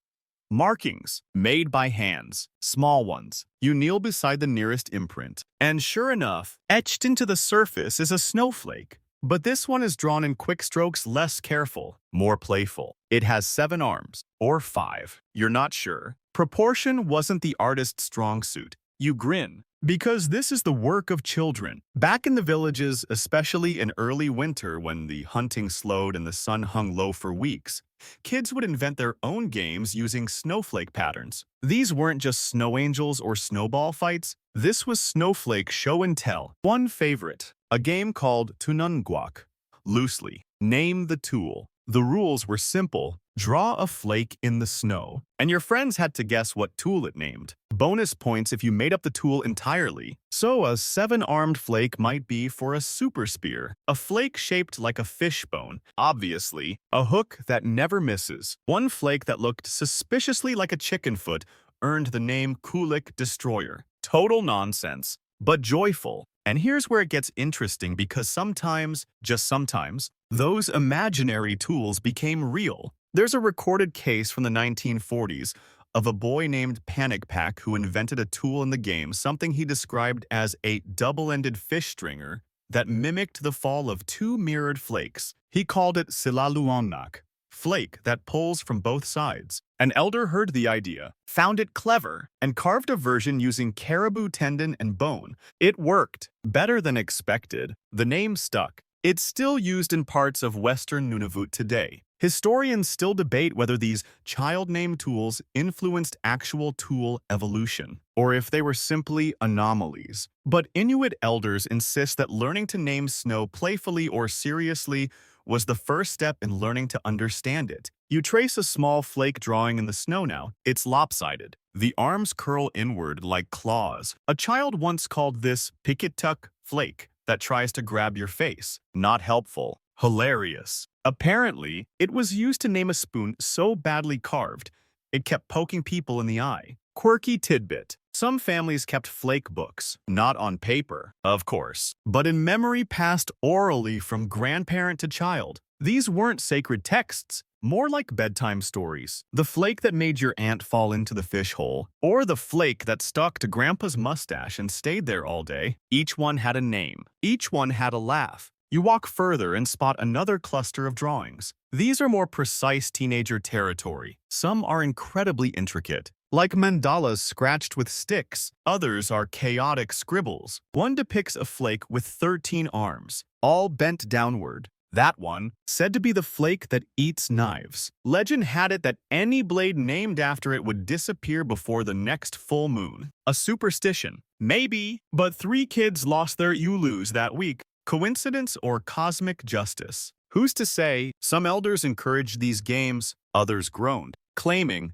markings made by hands, small ones. You kneel beside the nearest imprint, and sure enough, etched into the surface is a snowflake. But this one is drawn in quick strokes, less careful, more playful. It has 7 arms, or 5, you're not sure. Proportion wasn't the artist's strong suit. You grin, because this is the work of children. Back in the villages, especially in early winter when the hunting slowed and the sun hung low for weeks, kids would invent their own games using snowflake patterns. These weren't just snow angels or snowball fights. This was snowflake show and tell. One favorite, a game called Tunungwak. Loosely, name the tool. The rules were simple. Draw a flake in the snow, and your friends had to guess what tool it named. Bonus points if you made up the tool entirely. So a 7-armed flake might be for a super spear, a flake shaped like a fishbone, obviously, a hook that never misses. One flake that looked suspiciously like a chicken foot earned the name Kulik Destroyer. Total nonsense, but joyful. And here's where it gets interesting, because sometimes, just sometimes, those imaginary tools became real. There's a recorded case from the 1940s of a boy named Panic Pack who invented a tool in the game, something he described as a double-ended fish stringer that mimicked the fall of 2 mirrored flakes. He called it silaluonnak, flake that pulls from both sides. An elder heard the idea, found it clever, and carved a version using caribou tendon and bone. It worked, better than expected. The name stuck. It's still used in parts of western Nunavut today. Historians still debate whether these child-named tools influenced actual tool evolution, or if they were simply anomalies. But Inuit elders insist that learning to name snow playfully or seriously was the first step in learning to understand it. You trace a small flake drawing in the snow now. It's lopsided. The arms curl inward like claws. A child once called this pikituk flake that tries to grab your face. Not helpful. Hilarious. Apparently, it was used to name a spoon so badly carved, it kept poking people in the eye. Quirky tidbit. Some families kept flake books, not on paper, of course, but in memory passed orally from grandparent to child. These weren't sacred texts, more like bedtime stories. The flake that made your aunt fall into the fish hole, or the flake that stuck to grandpa's mustache and stayed there all day. Each one had a name. Each one had a laugh. You walk further and spot another cluster of drawings. These are more precise teenager territory. Some are incredibly intricate, like mandalas scratched with sticks. Others are chaotic scribbles. One depicts a flake with 13 arms, all bent downward. That one, said to be the flake that eats knives. Legend had it that any blade named after it would disappear before the next full moon. A superstition. Maybe, but 3 kids lost their Ulus that week. Coincidence or cosmic justice? Who's to say? Some elders encouraged these games, others groaned, claiming,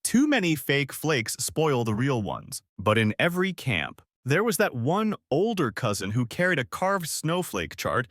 too many fake flakes spoil the real ones. But in every camp, there was that one older cousin who carried a carved snowflake chart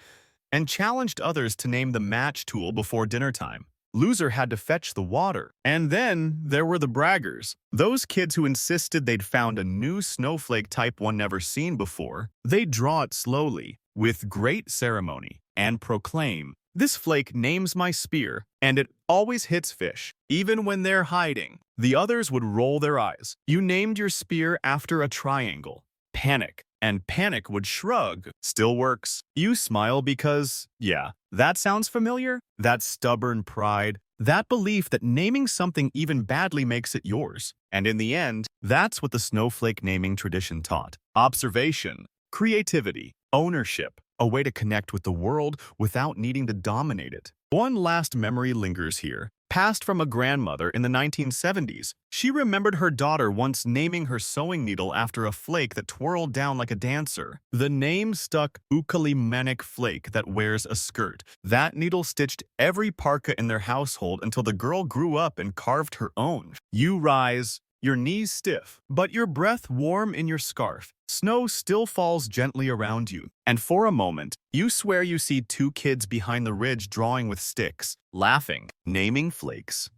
and challenged others to name the match tool before dinner time. Loser had to fetch the water. And then there were the braggers. Those kids who insisted they'd found a new snowflake type one never seen before. They'd draw it slowly, with great ceremony, and proclaim, "This flake names my spear, and it always hits fish, even when they're hiding." The others would roll their eyes. You named your spear after a triangle. Panic. And panic would shrug. Still works. You smile because, yeah, that sounds familiar? That stubborn pride. That belief that naming something even badly makes it yours. And in the end, that's what the snowflake naming tradition taught. Observation, creativity, ownership, a way to connect with the world without needing to dominate it. One last memory lingers here, passed from a grandmother in the 1970s. She remembered her daughter once naming her sewing needle after a flake that twirled down like a dancer. The name stuck, Ukalimanic flake that wears a skirt. That needle stitched every parka in their household until the girl grew up and carved her own. You rise, your knees stiff, but your breath warm in your scarf. Snow still falls gently around you, and for a moment, you swear you see 2 kids behind the ridge drawing with sticks, laughing, naming flakes.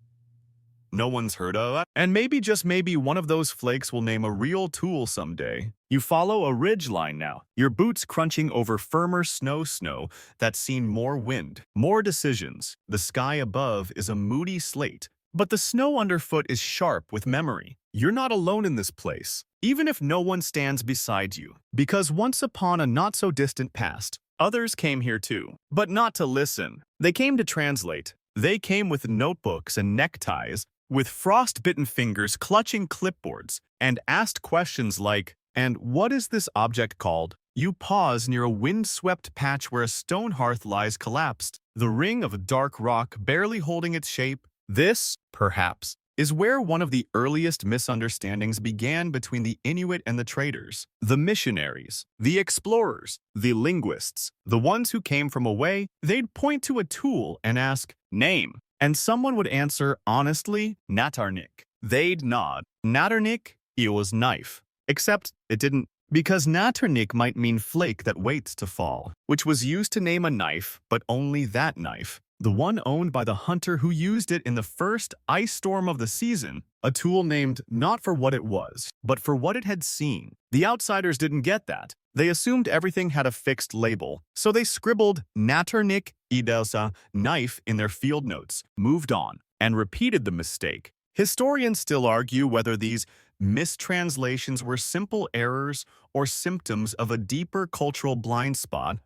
No one's heard of it, and maybe, just maybe, one of those flakes will name a real tool someday. You follow a ridge line now, your boots crunching over firmer snow that's seen more wind, more decisions. The sky above is a moody slate, but the snow underfoot is sharp with memory. You're not alone in this place, even if no one stands beside you. Because once upon a not-so-distant past, others came here too. But not to listen. They came to translate. They came with notebooks and neckties, with frost-bitten fingers clutching clipboards, and asked questions like, "And what is this object called?" You pause near a wind-swept patch where a stone hearth lies collapsed, the ring of a dark rock barely holding its shape. This, perhaps, is where one of the earliest misunderstandings began between the Inuit and the traders, the missionaries, the explorers, the linguists, the ones who came from away. They'd point to a tool and ask, "Name," and someone would answer honestly, "Natarnik." They'd nod. Natarnik, it was knife. Except it didn't, because Natarnik might mean flake that waits to fall, which was used to name a knife, but only that knife. The one owned by the hunter who used it in the first ice storm of the season, a tool named not for what it was, but for what it had seen. The outsiders didn't get that. They assumed everything had a fixed label, so they scribbled Natarnik Idelsa knife in their field notes, moved on, and repeated the mistake. Historians still argue whether these mistranslations were simple errors or symptoms of a deeper cultural blind spot,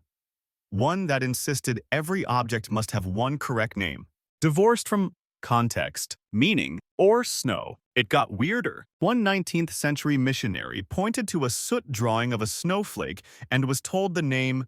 one that insisted every object must have one correct name, divorced from context, meaning, or snow. It got weirder. One 19th century missionary pointed to a soot drawing of a snowflake and was told the name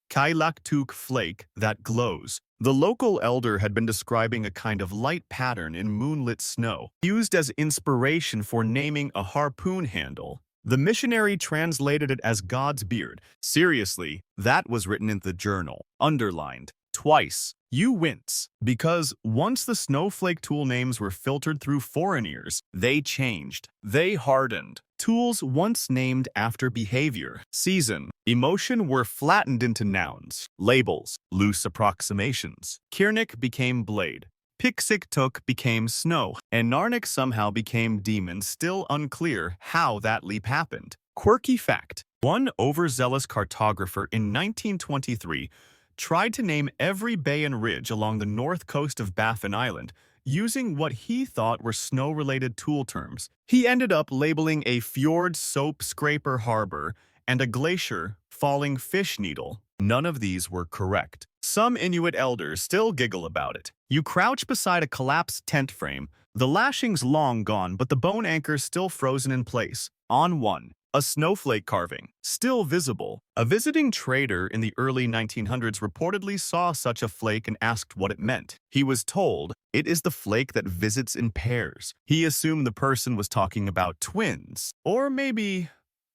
Kailaktuk flake that glows. The local elder had been describing a kind of light pattern in moonlit snow, used as inspiration for naming a harpoon handle. The missionary translated it as God's beard. Seriously, that was written in the journal, underlined, twice. You wince, because once the snowflake tool names were filtered through foreign ears, they changed. They hardened. Tools once named after behavior, season, emotion were flattened into nouns, labels, loose approximations. Kirnik became blade. Piksik became snow, and Narnik somehow became demon. Still unclear how that leap happened. Quirky fact. One overzealous cartographer in 1923 tried to name every bay and ridge along the north coast of Baffin Island using what he thought were snow-related tool terms. He ended up labeling a fjord soap scraper harbor and a glacier falling fish needle. None of these were correct. Some Inuit elders still giggle about it. You crouch beside a collapsed tent frame, the lashings long gone but the bone anchors still frozen in place. On one, a snowflake carving, still visible. A visiting trader in the early 1900s reportedly saw such a flake and asked what it meant. He was told, "It is the flake that visits in pairs." He assumed the person was talking about twins, or maybe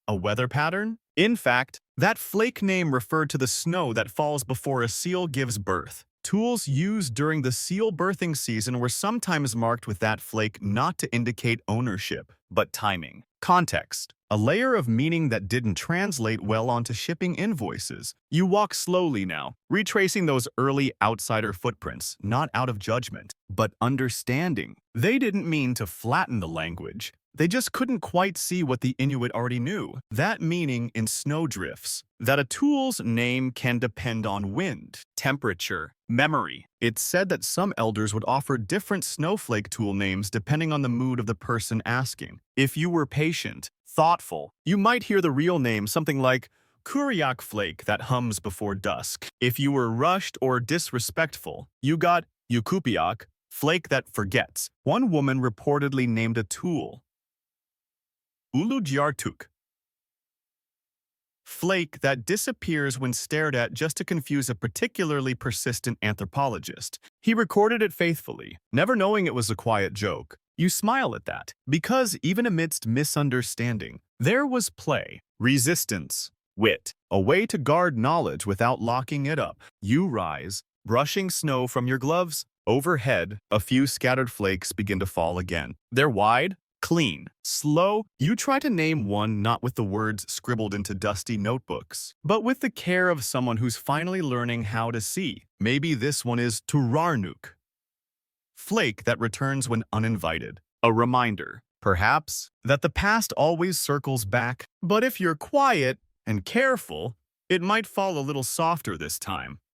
a weather pattern? In fact, that flake name referred to the snow that falls before a seal gives birth. Tools used during the seal birthing season were sometimes marked with that flake not to indicate ownership, but timing. Context. A layer of meaning that didn't translate well onto shipping invoices. You walk slowly now, retracing those early outsider footprints, not out of judgment, but understanding. They didn't mean to flatten the language. They just couldn't quite see what the Inuit already knew. That meaning in snowdrifts, that a tool's name can depend on wind, temperature, memory. It's said that some elders would offer different snowflake tool names depending on the mood of the person asking. If you were patient, thoughtful, you might hear the real name something like Kuriak flake that hums before dusk. If you were rushed or disrespectful, you got Yukupiak, flake that forgets. One woman reportedly named a tool Ulujiartuk, flake that disappears when stared at just to confuse a particularly persistent anthropologist. He recorded it faithfully, never knowing it was a quiet joke. You smile at that, because even amidst misunderstanding, there was play, resistance, wit, a way to guard knowledge without locking it up. You rise, brushing snow from your gloves. Overhead, a few scattered flakes begin to fall again. They're wide, clean, slow. You try to name one not with the words scribbled into dusty notebooks, but with the care of someone who's finally learning how to see. Maybe this one is Turarnuk, flake that returns when uninvited. A reminder, perhaps, that the past always circles back, but if you're quiet and careful, it might fall a little softer this time.